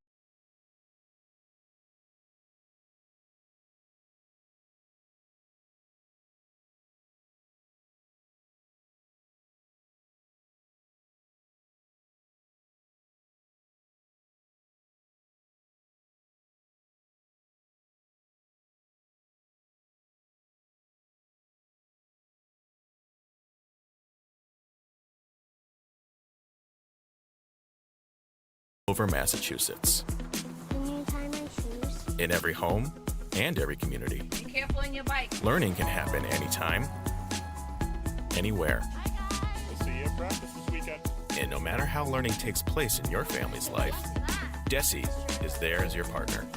J: over Massachusetts.
K: Can you tie my shoes?
J: In every home and every community,
E: Be careful on your bike.
J: learning can happen anytime, anywhere.
M: We'll see you at practice this weekend.
J: And no matter how learning takes place in your family's life, DESE is there as your partner.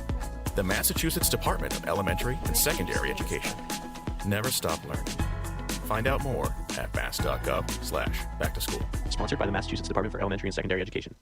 J: The Massachusetts Department of Elementary and Secondary Education. Never stop learning. Find out more at mass.gov/back-to-school.
V: Sponsored by the Massachusetts Department for Elementary and Secondary Education.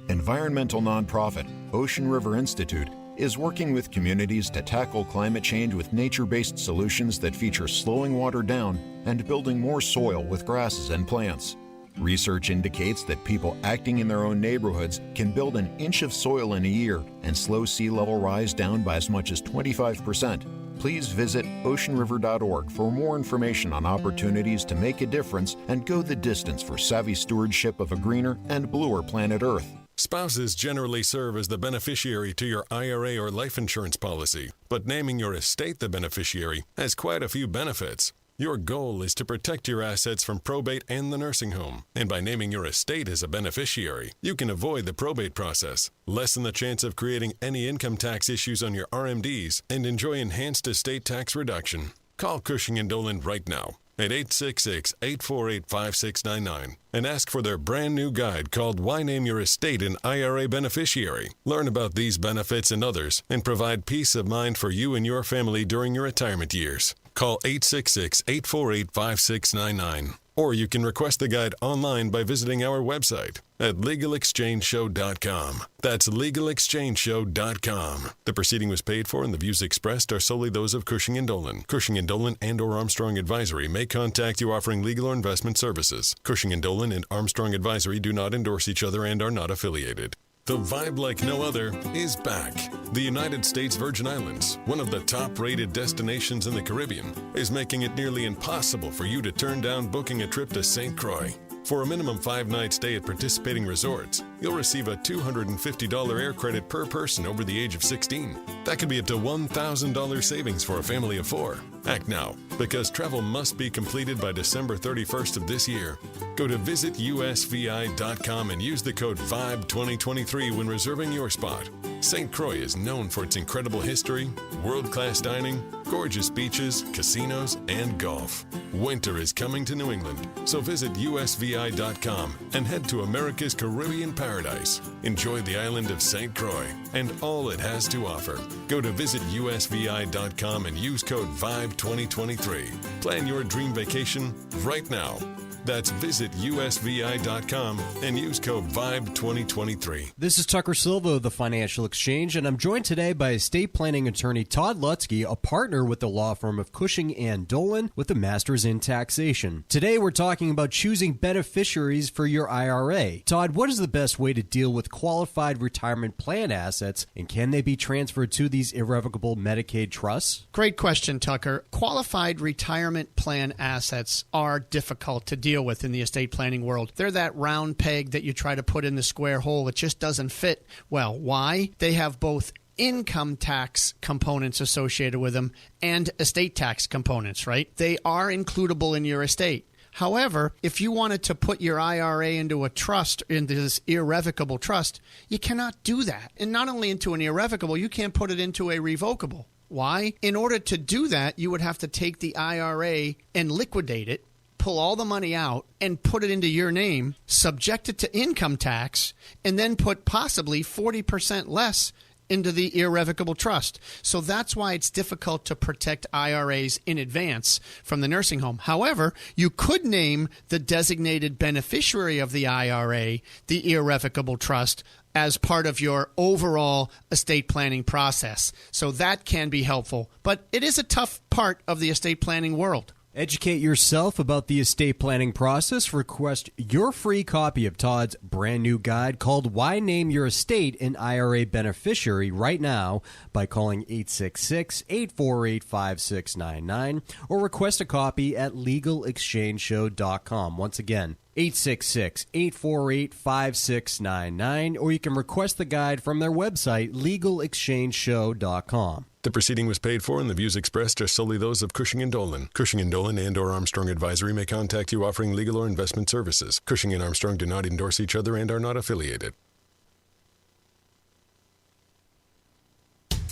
W: Environmental nonprofit Ocean River Institute is working with communities to tackle climate change with nature-based solutions that feature slowing water down and building more soil with grasses and plants. Research indicates that people acting in their own neighborhoods can build an inch of soil in a year and slow sea level rise down by as much as 25%. Please visit oceanriver.org for more information on opportunities to make a difference and go the distance for savvy stewardship of a greener and bluer planet Earth.
D: Spouses generally serve as the beneficiary to your IRA or life insurance policy, but naming your estate the beneficiary has quite a few benefits. Your goal is to protect your assets from probate and the nursing home, and by naming your estate as a beneficiary, you can avoid the probate process, lessen the chance of creating any income tax issues on your RMDs, and enjoy enhanced estate tax reduction. Call Cushing & Dolan right now at 866-848-5699 and ask for their brand new guide called Why Name Your Estate an IRA Beneficiary. Learn about these benefits and others and provide peace of mind for you and your family during your retirement years. Call 866-848-5699. Or you can request the guide online by visiting our website at LegalExchangeShow.com. That's LegalExchangeShow.com. The proceeding was paid for and the views expressed are solely those of Cushing & Dolan. Cushing & Dolan and or Armstrong Advisory may contact you offering legal or investment services. Cushing & Dolan and Armstrong Advisory do not endorse each other and are not affiliated. The vibe like no other is back. The United States Virgin Islands, one of the top-rated destinations in the Caribbean, is making it nearly impossible for you to turn down booking a trip to St. Croix. For a minimum 5-night stay at participating resorts, you'll receive a $250 air credit per person over the age of 16. That could be up to $1,000 savings for a family of 4. Act now, because travel must be completed by December 31st of this year. Go to visitusvi.com and use the code VIBE2023 when reserving your spot. St. Croix is known for its incredible history, world-class dining, gorgeous beaches, casinos, and golf. Winter is coming to New England, so visit usvi.com and head to America's Caribbean paradise. Enjoy the island of St. Croix and all it has to offer. Go to visitusvi.com and use code VIBE2023. Plan your dream vacation right now. That's visit usvi.com and use code VIBE2023.
L: This is Tucker Silva of the Financial Exchange, and I'm joined today by estate planning attorney Todd Lutsky, a partner with the law firm of Cushing & Dolan with a master's in taxation. Today we're talking about choosing beneficiaries for your IRA. Todd, what is the best way to deal with qualified retirement plan assets, and can they be transferred to these irrevocable Medicaid trusts?
O: Great question, Tucker. Qualified retirement plan assets are difficult to deal with in the estate planning world. They're that round peg that you try to put in the square hole. It just doesn't fit well. Why? They have both income tax components associated with them and estate tax components, right? They are includable in your estate. However, if you wanted to put your IRA into a trust, into this irrevocable trust, you cannot do that. And not only into an irrevocable, you can't put it into a revocable. Why? In order to do that, you would have to take the IRA and liquidate it, pull all the money out and put it into your name, subject it to income tax, and then put possibly 40% less into the irrevocable trust. So that's why it's difficult to protect IRAs in advance from the nursing home. However, you could name the designated beneficiary of the IRA, the irrevocable trust, as part of your overall estate planning process. So that can be helpful. But it is a tough part of the estate planning world.
L: Educate yourself about the estate planning process. Request your free copy of Todd's brand new guide called Why Name Your Estate an IRA Beneficiary right now by calling 866-848-5699 or request a copy at LegalExchangeShow.com. Once again, 866-848-5699, or you can request the guide from their website, LegalExchangeShow.com.
D: The proceeding was paid for and the views expressed are solely those of Cushing & Dolan. Cushing & Dolan and or Armstrong Advisory may contact you offering legal or investment services. Cushing & Armstrong do not endorse each other and are not affiliated.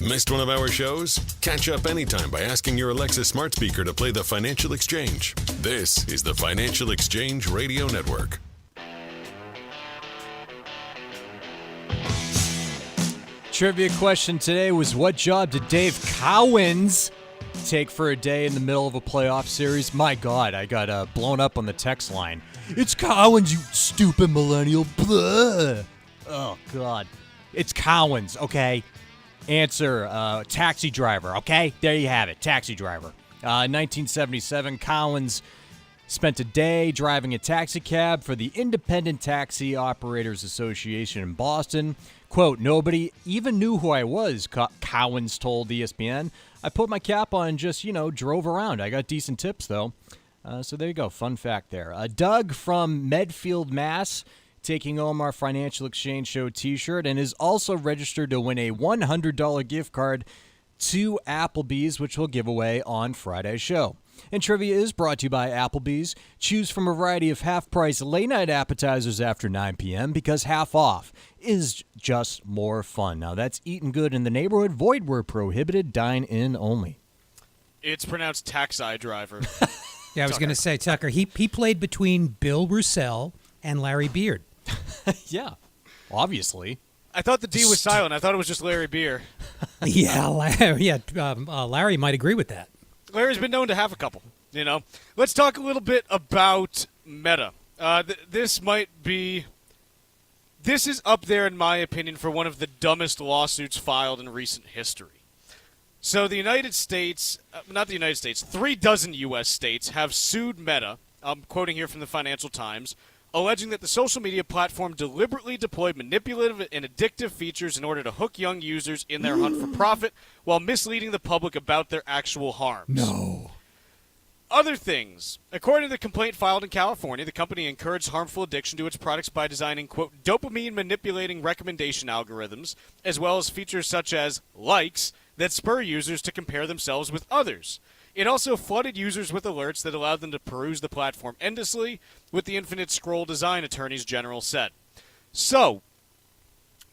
D: Missed one of our shows? Catch up anytime by asking your Alexa smart speaker to play the Financial Exchange. This is the Financial Exchange Radio Network.
I: Trivia question today was, what job did Dave Cowens take for a day in the middle of a playoff series? My God, I got blown up on the text line. It's Cowens, you stupid millennial. Blah. Oh, God. It's Cowens, okay? Answer, taxi driver, okay? There you have it, taxi driver. 1977, Cowens spent a day driving a taxi cab for the Independent Taxi Operators Association in Boston. Quote, nobody even knew who I was, Cowens told ESPN. I put my cap on and just, drove around. I got decent tips, though. So there you go. Fun fact there. Doug from Medfield, Mass., taking home our Financial Exchange Show t-shirt and is also registered to win a $100 gift card to Applebee's, which we'll give away on Friday's show. And trivia is brought to you by Applebee's. Choose from a variety of half-price late-night appetizers after 9 p.m. because half off is just more fun. Now, that's eating good in the neighborhood. Void where prohibited. Dine in only.
G: It's pronounced taxi driver.
H: Yeah, I was going to say, Tucker, he played between Bill Russell and Larry Beard.
I: Yeah, obviously.
G: I thought the D was silent. I thought it was just Larry Beer.
H: Yeah, Larry might agree with that.
G: Larry's been known to have a couple, Let's talk a little bit about Meta. This is up there, in my opinion, for one of the dumbest lawsuits filed in recent history. So the United States, not the United States, 36 U.S. states have sued Meta, I'm quoting here from the Financial Times, alleging that the social media platform deliberately deployed manipulative and addictive features in order to hook young users in their hunt for profit while misleading the public about their actual harms.
H: No.
G: Other things. According to the complaint filed in California, the company encouraged harmful addiction to its products by designing, quote, dopamine-manipulating recommendation algorithms, as well as features such as likes that spur users to compare themselves with others. It also flooded users with alerts that allowed them to peruse the platform endlessly, with the infinite scroll design, attorneys general said. So,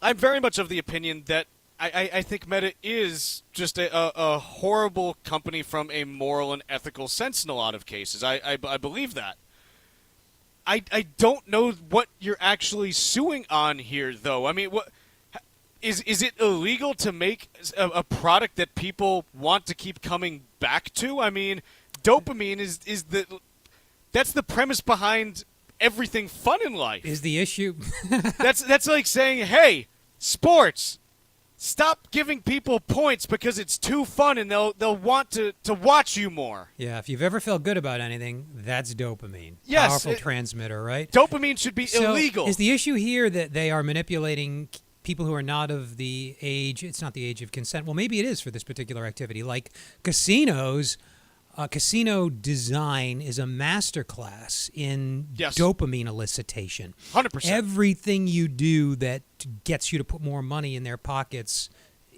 G: I'm very much of the opinion that I think Meta is just a horrible company from a moral and ethical sense in a lot of cases. I believe that. I don't know what you're actually suing on here, though. I mean, what is it illegal to make a product that people want to keep coming back to? I mean, dopamine is that's the premise behind everything fun in life.
H: Is the issue?
G: That's like saying, hey, sports, stop giving people points because it's too fun and they'll want to watch you more.
H: Yeah, if you've ever felt good about anything, that's dopamine.
G: Yes.
H: Powerful transmitter, right?
G: Dopamine should be illegal.
H: Is the issue here that they are manipulating people who are not of the age, it's not the age of consent. Well, maybe it is for this particular activity. Like casinos, casino design is a masterclass in dopamine elicitation.
G: 100%.
H: Everything you do that gets you to put more money in their pockets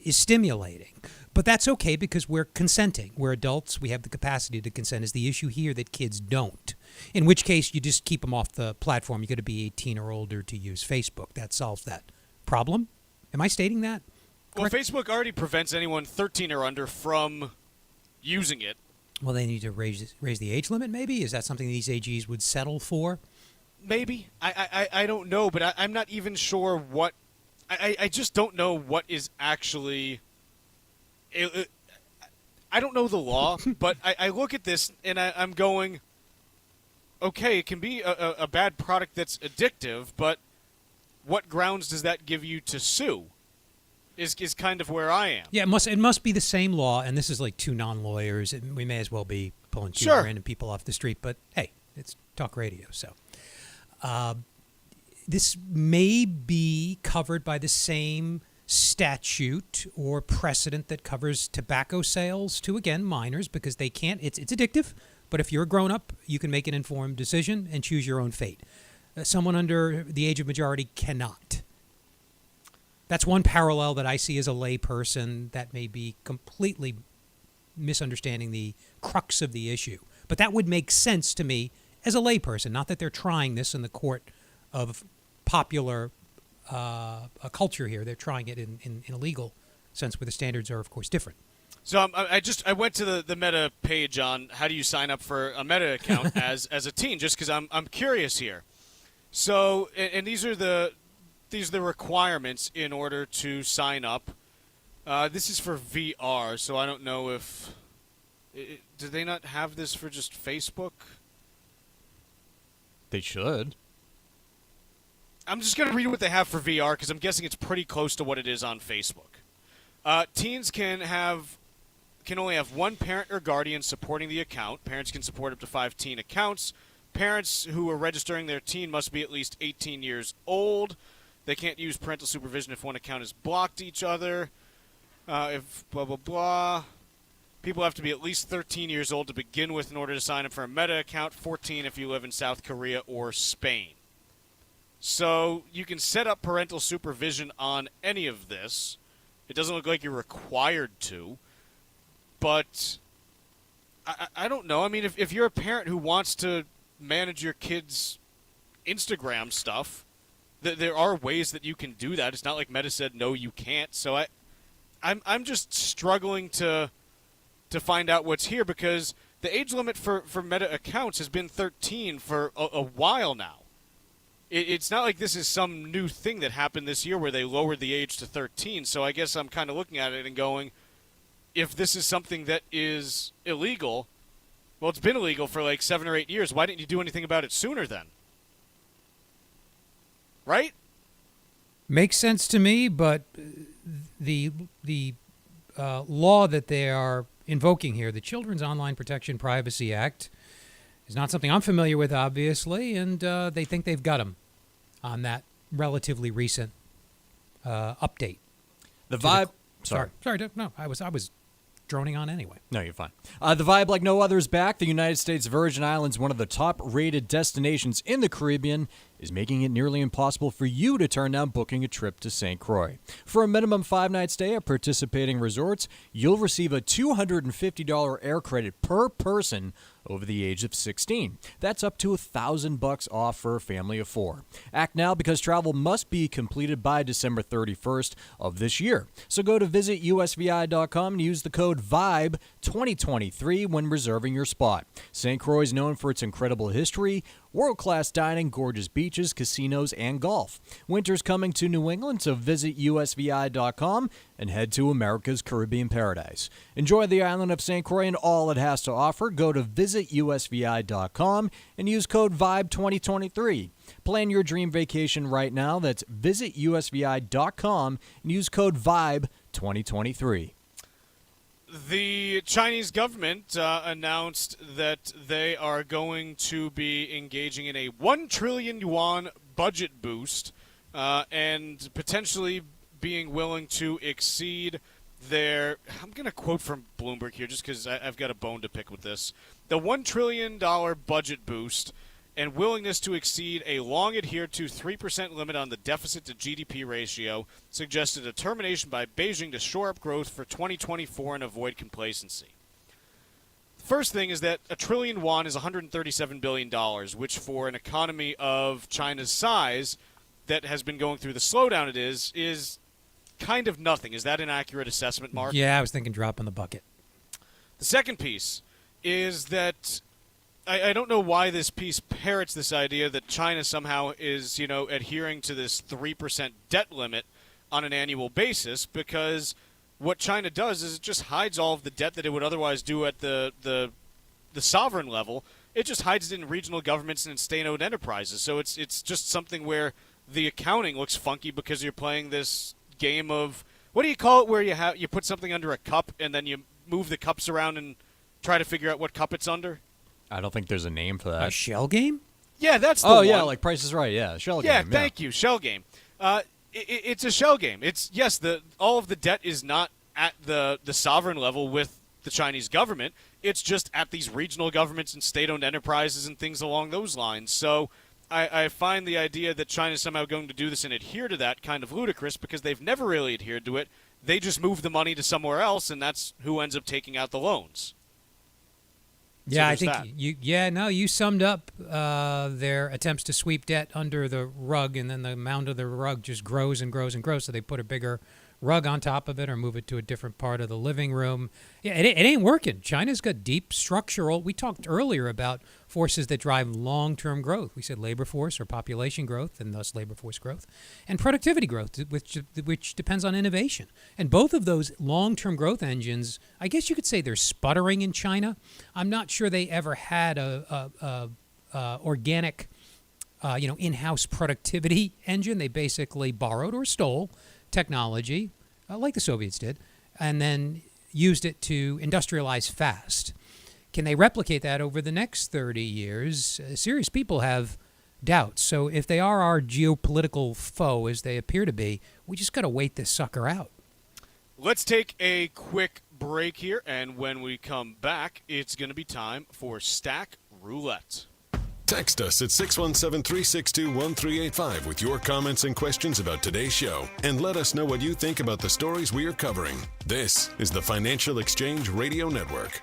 H: is stimulating. But that's okay because we're consenting. We're adults. We have the capacity to consent. Is the issue here that kids don't? In which case, you just keep them off the platform. You got to be 18 or older to use Facebook. That solves that problem. Am I stating that?
G: Well, Facebook already prevents anyone 13 or under from using it.
H: Well, they need to raise the age limit, maybe? Is that something these AGs would settle for?
G: Maybe. I don't know, but I'm not even sure what... I just don't know what is actually... I don't know the law, but I look at this and I'm going, okay, it can be a bad product that's addictive, but what grounds does that give you to sue? Is kind of where I am.
H: Yeah, it must be the same law, and this is like two non-lawyers. We may as well be pulling two random people off the street, but hey, it's talk radio, so. This may be covered by the same statute or precedent that covers tobacco sales to, again, minors, because they can't, it's addictive, but if you're a grown-up, you can make an informed decision and choose your own fate. Someone under the age of majority cannot. That's one parallel that I see as a lay person that may be completely misunderstanding the crux of the issue. But that would make sense to me as a lay person, not that they're trying this in the court of popular culture here. They're trying it in a legal since where the standards are, of course, different.
G: So I went to the Meta page on how do you sign up for a Meta account as a teen, just because I'm curious here. So, and these are the requirements in order to sign up. This is for VR, so I don't know if do they not have this for just Facebook?
I: They should.
G: I'm just going to read what they have for VR because I'm guessing it's pretty close to what it is on Facebook. Teens can only have one parent or guardian supporting the account. Parents can support up to 5 teen accounts. Parents who are registering their teen must be at least 18 years old. They can't use parental supervision if one account is blocked each other. If blah, blah, blah. People have to be at least 13 years old to begin with in order to sign up for a Meta account. 14 if you live in South Korea or Spain. So you can set up parental supervision on any of this. It doesn't look like you're required to. But I don't know. I mean, if you're a parent who wants to manage your kids' Instagram stuff, there are ways that you can do that. It's not like Meta said, no, you can't. So I'm just struggling to find out what's here because the age limit for Meta accounts has been 13 for a while now. It's not like this is some new thing that happened this year where they lowered the age to 13. So I guess I'm kind of looking at it and going, if this is something that is illegal, well, it's been illegal for like 7 or 8 years. Why didn't you do anything about it sooner then? Right?
H: Makes sense to me, but the law that they are invoking here, the Children's Online Protection Privacy Act, is not something I'm familiar with, obviously, and they think they've got them on that relatively recent update.
I: The vibe.
H: Sorry. No, I was droning on anyway.
I: No, you're fine. The vibe like no other is back. The United States Virgin Islands, one of the top-rated destinations in the Caribbean, is making it nearly impossible for you to turn down booking a trip to St. Croix. For a minimum 5-night stay at participating resorts, you'll receive a $250 air credit per person over the age of 16. That's up to $1,000 off for a family of 4. Act now because travel must be completed by December 31st of this year. So go to visitusvi.com and use the code VIBE2023 when reserving your spot. St. Croix is known for its incredible history, world-class dining, gorgeous beaches, casinos, and golf. Winter's coming to New England, so visit usvi.com and head to America's Caribbean paradise. Enjoy the island of St. Croix and all it has to offer. Go to visitusvi.com and use code VIBE2023. Plan your dream vacation right now. That's visitusvi.com and use code VIBE2023.
G: The Chinese government announced that they are going to be engaging in a 1 trillion yuan budget boost and potentially being willing to exceed their, I'm going to quote from Bloomberg here just because I've got a bone to pick with this. The $1 trillion budget boost and willingness to exceed a long adhered to 3% limit on the deficit to GDP ratio suggests a determination by Beijing to shore up growth for 2024 and avoid complacency. The first thing is that a trillion yuan is $137 billion, which for an economy of China's size that has been going through the slowdown it is kind of nothing. Is that an accurate assessment, Mark?
H: Yeah, I was thinking drop in the bucket.
G: The second piece is that I don't know why this piece parrots this idea that China somehow is, adhering to this 3% debt limit on an annual basis, because what China does is it just hides all of the debt that it would otherwise do at the sovereign level. It just hides it in regional governments and in state-owned enterprises. So it's just something where the accounting looks funky because you're playing this game of, what do you call it, where you put something under a cup and then you move the cups around and try to figure out what cup it's under?
I: I don't think there's a name for that.
H: A shell game?
G: Yeah, that's the one.
I: Oh, yeah, like Price is Right. Yeah, shell game.
G: Yeah, thank you, shell game. It's a shell game. It's yes, all of the debt is not at the sovereign level with the Chinese government. It's just at these regional governments and state-owned enterprises and things along those lines. So I find the idea that China is somehow going to do this and adhere to that kind of ludicrous because they've never really adhered to it. They just move the money to somewhere else, and that's who ends up taking out the loans.
H: Yeah,
G: So
H: I think
G: that.
H: you summed up their attempts to sweep debt under the rug, and then the amount of the rug just grows and grows and grows, so they put a bigger rug on top of it or move it to a different part of the living room. Yeah, it ain't working. China's got deep structural. We talked earlier about forces that drive long-term growth. We said labor force or population growth, and thus labor force growth, and productivity growth, which depends on innovation. And both of those long-term growth engines, I guess you could say they're sputtering in China. I'm not sure they ever had a organic, in-house productivity engine. They basically borrowed or stole technology, like the Soviets did, and then used it to industrialize fast. Can they replicate that over the next 30 years? Serious people have doubts. So if they are our geopolitical foe, as they appear to be, we just got to wait this sucker out.
G: Let's take a quick break here, and when we come back, it's going to be time for Stack Roulette.
D: Text us at 617-362-1385 with your comments and questions about today's show, and let us know what you think about the stories we are covering. This is the Financial Exchange Radio Network.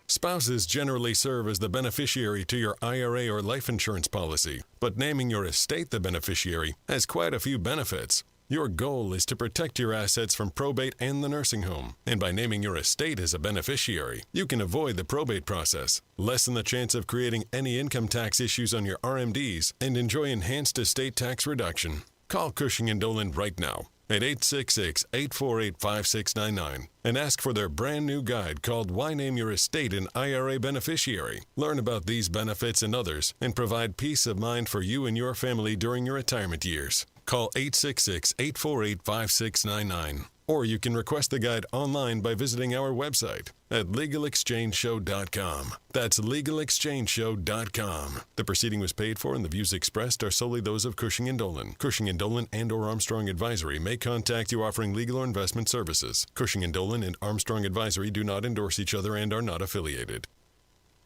D: Spouses generally serve as the beneficiary to your IRA or life insurance policy, but naming your estate the beneficiary has quite a few benefits. Your goal is to protect your assets from probate and the nursing home, and by naming your estate as a beneficiary, you can avoid the probate process, lessen the chance of creating any income tax issues on your RMDs, and enjoy enhanced estate tax reduction. Call Cushing & Dolan right now at 866-848-5699 and ask for their brand new guide called Why Name Your Estate an IRA Beneficiary. Learn about these benefits and others and provide peace of mind for you and your family during your retirement years. Call 866-848-5699. Or you can request the guide online by visiting our website at LegalExchangeShow.com. That's LegalExchangeShow.com. The proceeding was paid for and the views expressed are solely those of Cushing & Dolan. Cushing & Dolan and or Armstrong Advisory may contact you offering legal or investment services. Cushing & Dolan and Armstrong Advisory do not endorse each other and are not affiliated.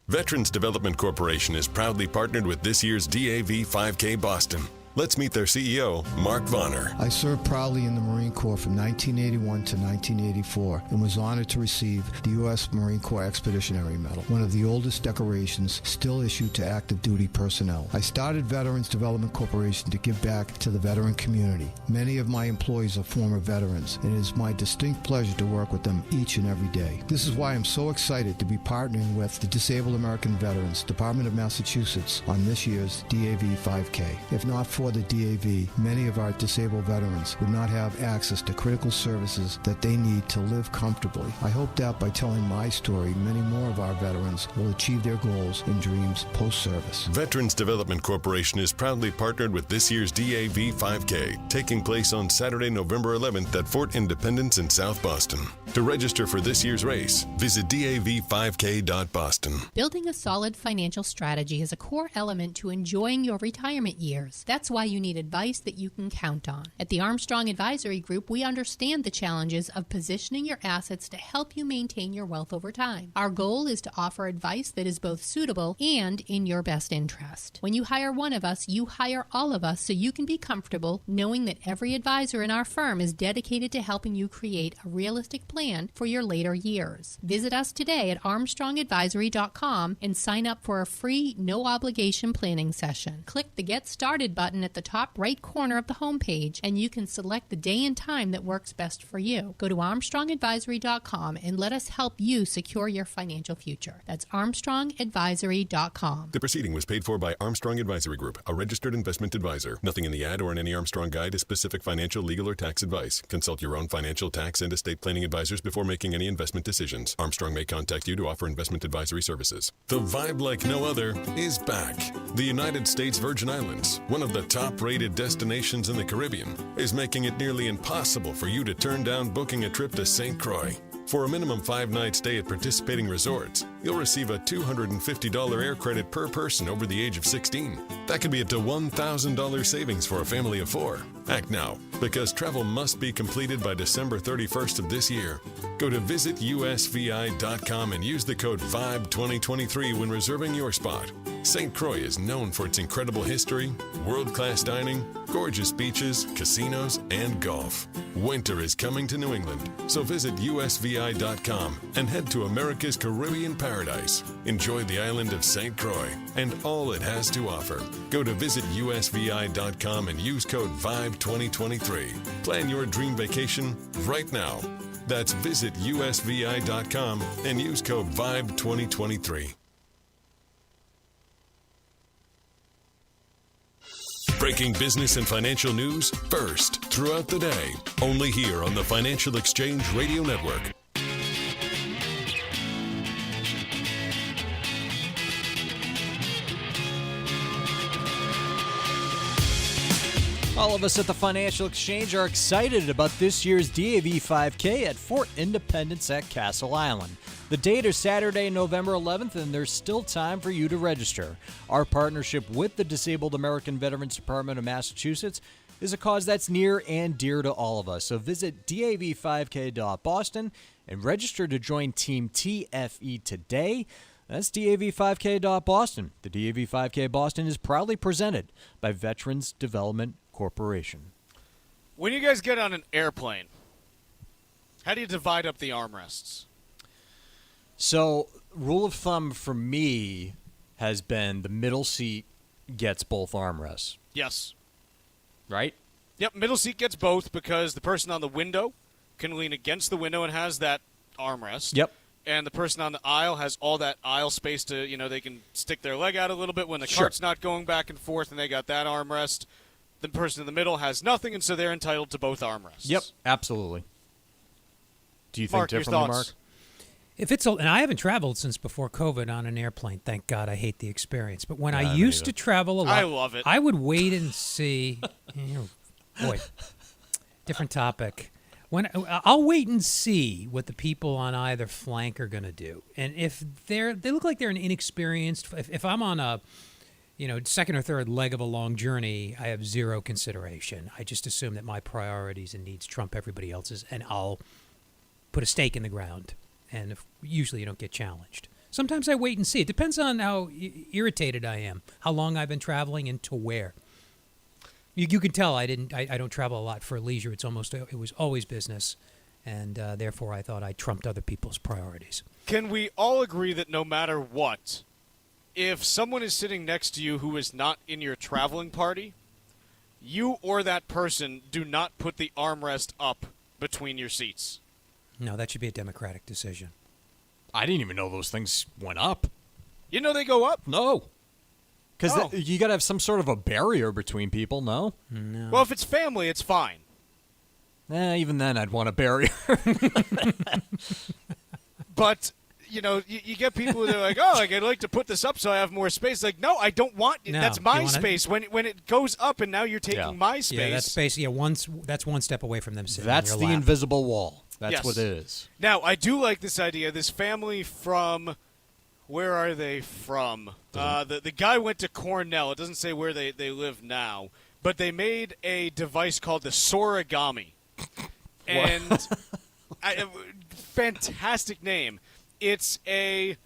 D: Veterans Development Corporation is proudly partnered with this year's DAV 5K Boston. Let's meet their CEO, Mark Vonner.
F: I served proudly in the Marine Corps from 1981 to 1984 and was honored to receive the U.S. Marine Corps Expeditionary Medal, one of the oldest decorations still issued to active duty personnel. I started Veterans Development Corporation to give back to the veteran community. Many of my employees are former veterans, and it is my distinct pleasure to work with them each and every day. This is why I'm so excited to be partnering with the Disabled American Veterans Department of Massachusetts on this year's DAV 5K. If not for the DAV, many of our disabled veterans would not have access to critical services that they need to live comfortably. I hope that by telling my story, many more of our veterans will achieve their goals and dreams post-service.
D: Veterans Development Corporation is proudly partnered with this year's DAV 5K, taking place on Saturday, November 11th at Fort Independence in South Boston. To register for this year's race, visit dav5k.boston.
B: Building a solid financial strategy is a core element to enjoying your retirement years. That's why you need advice that you can count on. At the Armstrong Advisory Group, we understand the challenges of positioning your assets to help you maintain your wealth over time. Our goal is to offer advice that is both suitable and in your best interest. When you hire one of us, you hire all of us so you can be comfortable knowing that every advisor in our firm is dedicated to helping you create a realistic plan for your later years. Visit us today at armstrongadvisory.com and sign up for a free, no-obligation planning session. Click the Get Started button at the top right corner of the homepage, and you can select the day and time that works best for you. Go to armstrongadvisory.com and let us help you secure your financial future. That's armstrongadvisory.com.
D: The proceeding was paid for by Armstrong Advisory Group, a registered investment advisor. Nothing in the ad or in any Armstrong guide is specific financial, legal, or tax advice. Consult your own financial, tax, and estate planning advisors before making any investment decisions. Armstrong may contact you to offer investment advisory services. The vibe like no other is back. The United States Virgin Islands, one of the top-rated destinations in the Caribbean, is making it nearly impossible for you to turn down booking a trip to St. Croix. For a minimum 5-night stay at participating resorts, you'll receive a $250 air credit per person over the age of 16. That could be up to $1,000 savings for a family of 4. Act now, because travel must be completed by December 31st of this year. Go to visitusvi.com and use the code VIBE2023 when reserving your spot. St. Croix is known for its incredible history, world-class dining, gorgeous beaches, casinos, and golf. Winter is coming to New England, so visit usvi.com and head to America's Caribbean paradise. Enjoy the island of St. Croix and all it has to offer. Go to visitusvi.com and use code VIBE Vibe 2023. Plan your dream vacation right now. That's visit usvi.com and use code VIBE 2023. Breaking business and financial news first throughout the day. Only here on the Financial Exchange Radio Network.
I: All of us at the Financial Exchange are excited about this year's DAV 5K at Fort Independence at Castle Island. The date is Saturday, November 11th, and there's still time for you to register. Our partnership with the Disabled American Veterans Department of Massachusetts is a cause that's near and dear to all of us. So visit dav5k.boston and register to join Team TFE today. That's dav5k.boston. The DAV 5K Boston is proudly presented by Veterans Development Corporation.
G: When you guys get on an airplane, how do you divide up the armrests?
I: So, rule of thumb for me has been the middle seat gets both armrests.
G: Yes.
I: Right?
G: Yep, middle seat gets both because the person on the window can lean against the window and has that armrest.
I: Yep.
G: And the person on the aisle has all that aisle space to, they can stick their leg out a little bit when the
I: Sure.
G: cart's not going back and forth, and they got that armrest. The person in the middle has nothing, and so they're entitled to both armrests.
I: Yep, absolutely. Do you
G: Mark,
I: think
G: your
I: differently,
G: thoughts?
I: Mark?
H: And I haven't traveled since before COVID on an airplane. Thank God, I hate the experience. But when
I: Yeah, I
H: I
I: haven't
H: used
I: either.
H: to travel a lot,
G: I love it.
H: I would wait and see. Boy, different topic. I'll wait and see what the people on either flank are going to do, and if they look like they're an inexperienced. If I'm on a second or third leg of a long journey, I have zero consideration. I just assume that my priorities and needs trump everybody else's, and I'll put a stake in the ground. And usually you don't get challenged. Sometimes I wait and see. It depends on how irritated I am, how long I've been traveling, and to where. You can tell I don't travel a lot for leisure. It was always business, and therefore I thought I trumped other people's priorities.
G: Can we all agree that no matter what, if someone is sitting next to you who is not in your traveling party, you or that person do not put the armrest up between your seats?
H: No, that should be a democratic decision.
I: I didn't even know those things went up.
G: You know they go up?
I: No. Because
G: Oh.
I: you got to have some sort of a barrier between people, no?
H: No.
G: Well, if it's family, it's fine.
I: Even then, I'd want a barrier.
G: But, you get people that are like, oh, I'd like to put this up so I have more space. Like, no, I don't want it.
H: No.
G: That's
H: You
G: my
H: wanna-
G: space. When it goes up and now you're taking my space.
H: Yeah, that's basically that's one step away from them sitting
I: That's
H: on
I: the
H: your lap.
I: invisible wall. That's
G: Yes.
I: what it is.
G: Now, I do like this idea. This family from, where are they from? The guy went to Cornell. It doesn't say where they live now. But they made a device called the Sorigami. And fantastic name. It's a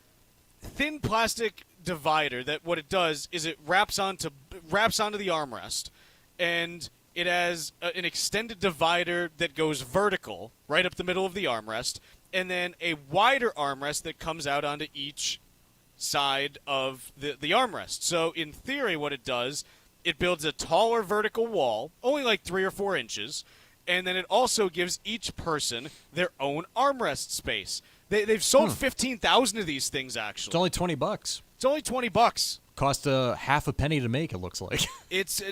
G: thin plastic divider that what it does is it wraps onto the armrest, and it has an extended divider that goes vertical right up the middle of the armrest, and then a wider armrest that comes out onto each side of the armrest. So in theory, what it does, it builds a taller vertical wall, only like 3 or 4 inches, and then it also gives each person their own armrest space. They've sold 15,000 of these things, actually.
I: It's only $20.
G: It's only $20.
I: Cost half a penny to make, it looks like.
G: It's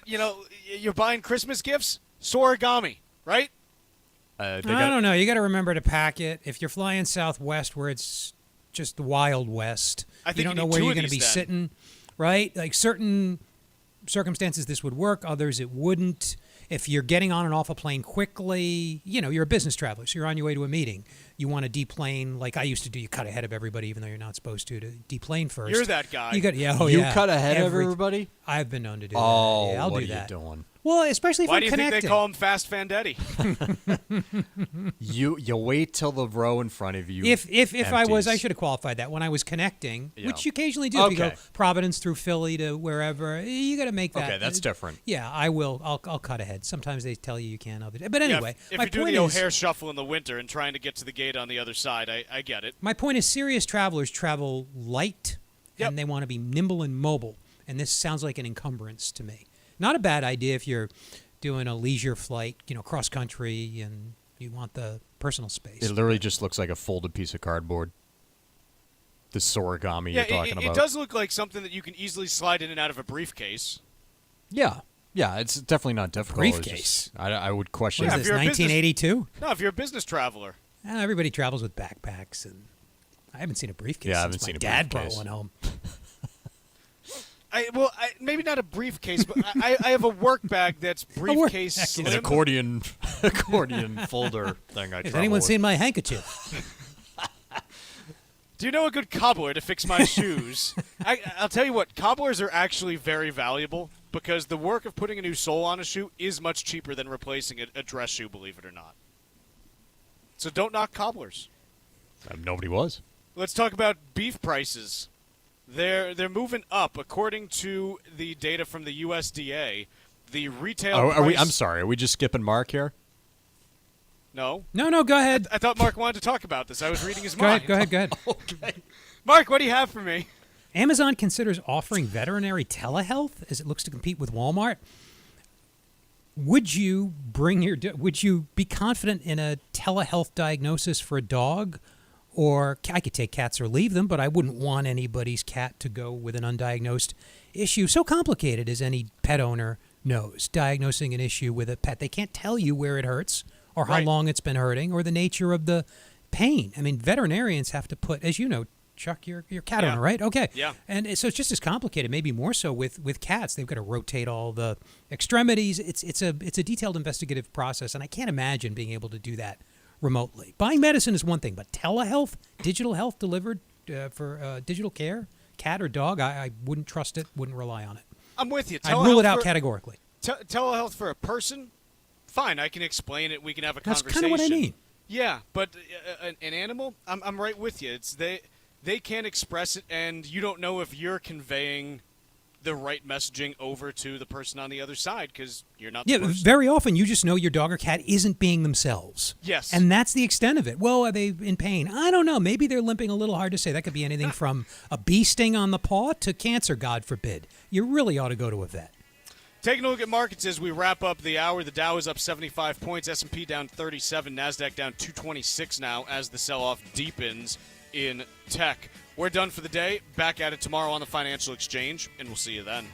G: you're buying Christmas gifts, Sorigami, right?
H: I don't know. You got to remember to pack it. If you're flying Southwest, where it's just the Wild West,
G: I think
H: you don't
G: you
H: know
G: need
H: where
G: 2
H: you're
G: of
H: going to
G: these
H: be
G: then.
H: sitting, right? Like certain circumstances, this would work. Others, it wouldn't. If you're getting on and off a plane quickly, you're a business traveler, so you're on your way to a meeting. You want to deplane like I used to do. You cut ahead of everybody, even though you're not supposed to deplane first.
G: You're that guy.
H: You
I: cut ahead of everybody?
H: I've been known to do
I: Oh,
H: that. Yeah, I'll
I: what
H: do
I: are you
H: that.
I: doing?
H: Well, especially if
G: Why
H: I'm
G: do you
H: connecting.
G: think they call him Fast Fandetti?
I: You wait till the row in front of you.
H: If I was, I
I: empties.
H: should have qualified that when I was connecting,
I: Yeah.
H: which you occasionally do. If you go
I: Okay.
H: Providence through Philly to wherever, you got to make that.
I: Okay, that's different.
H: Yeah, I will. I'll cut ahead. Sometimes they tell you can't. But anyway,
G: if
H: my
G: you're doing
H: point
G: the
H: is,
G: O'Hare shuffle in the winter and trying to get to the gate on the other side, I get it.
H: my point is, serious travelers travel light, and they want to be nimble and mobile. And this sounds like an encumbrance to me. Not a bad idea if you're doing a leisure flight, cross country, and you want the personal space.
I: It literally just looks like a folded piece of cardboard. This origami you're talking about.
G: It does look like something that you can easily slide in and out of a briefcase.
I: Yeah, it's definitely not difficult.
H: Briefcase.
I: I would question.
H: What is this, 1982?
G: No, if you're a business traveler.
H: Everybody travels with backpacks, and I haven't seen a briefcase.
I: Yeah, I
H: since
I: haven't seen a
H: dad
I: briefcase.
H: brought one home.
G: Maybe not a briefcase, but I have a work bag that's briefcase slim.
I: An accordion folder thing.
H: Has anyone seen my handkerchief?
G: Do you know a good cobbler to fix my shoes? I'll tell you what, cobblers are actually very valuable because the work of putting a new sole on a shoe is much cheaper than replacing a dress shoe, believe it or not. So don't knock cobblers.
I: Nobody was.
G: Let's talk about beef prices. They're moving up. According to the data from the USDA, the retail price...
I: I'm sorry, are we just skipping Mark here?
G: No.
H: No, go ahead.
G: I thought Mark wanted to talk about this. I was reading his mind.
H: Go ahead.
G: Okay. Mark, what do you have for me?
H: Amazon considers offering veterinary telehealth as it looks to compete with Walmart. Would you be confident in a telehealth diagnosis for a dog? Or I could take cats or leave them, but I wouldn't want anybody's cat to go with an undiagnosed issue. So complicated as any pet owner knows, diagnosing an issue with a pet. They can't tell you where it hurts or how long it's been hurting or the nature of the pain. I mean, veterinarians have to put, as you know, Chuck, you're cat owner, right? Okay.
G: Yeah.
H: And so it's just as complicated, maybe more so with cats. They've got to rotate all the extremities. It's a detailed investigative process, and I can't imagine being able to do that remotely. Buying medicine is one thing, but telehealth, digital health delivered for digital care, cat or dog, I wouldn't trust it, wouldn't rely on it.
G: I'm with you.
H: I'd rule it out categorically.
G: Telehealth for a person, fine. I can explain it. We can have a
H: That's
G: conversation.
H: kind of what I mean.
G: Yeah, but an animal, I'm right with you. It's they can't express it, and you don't know if you're conveying the right messaging over to the person on the other side because you're not the person.
H: Very often you just know your dog or cat isn't being themselves.
G: Yes.
H: And that's the extent of it. Well, are they in pain? I don't know. Maybe they're limping a little. Hard to say. That could be anything from a bee sting on the paw to cancer, God forbid. You really ought to go to a vet.
G: Taking a look at markets as we wrap up the hour, the Dow is up 75 points, S&P down 37, NASDAQ down 226 now as the sell-off deepens in tech. We're done for the day. Back at it tomorrow on the Financial Exchange, and we'll see you then.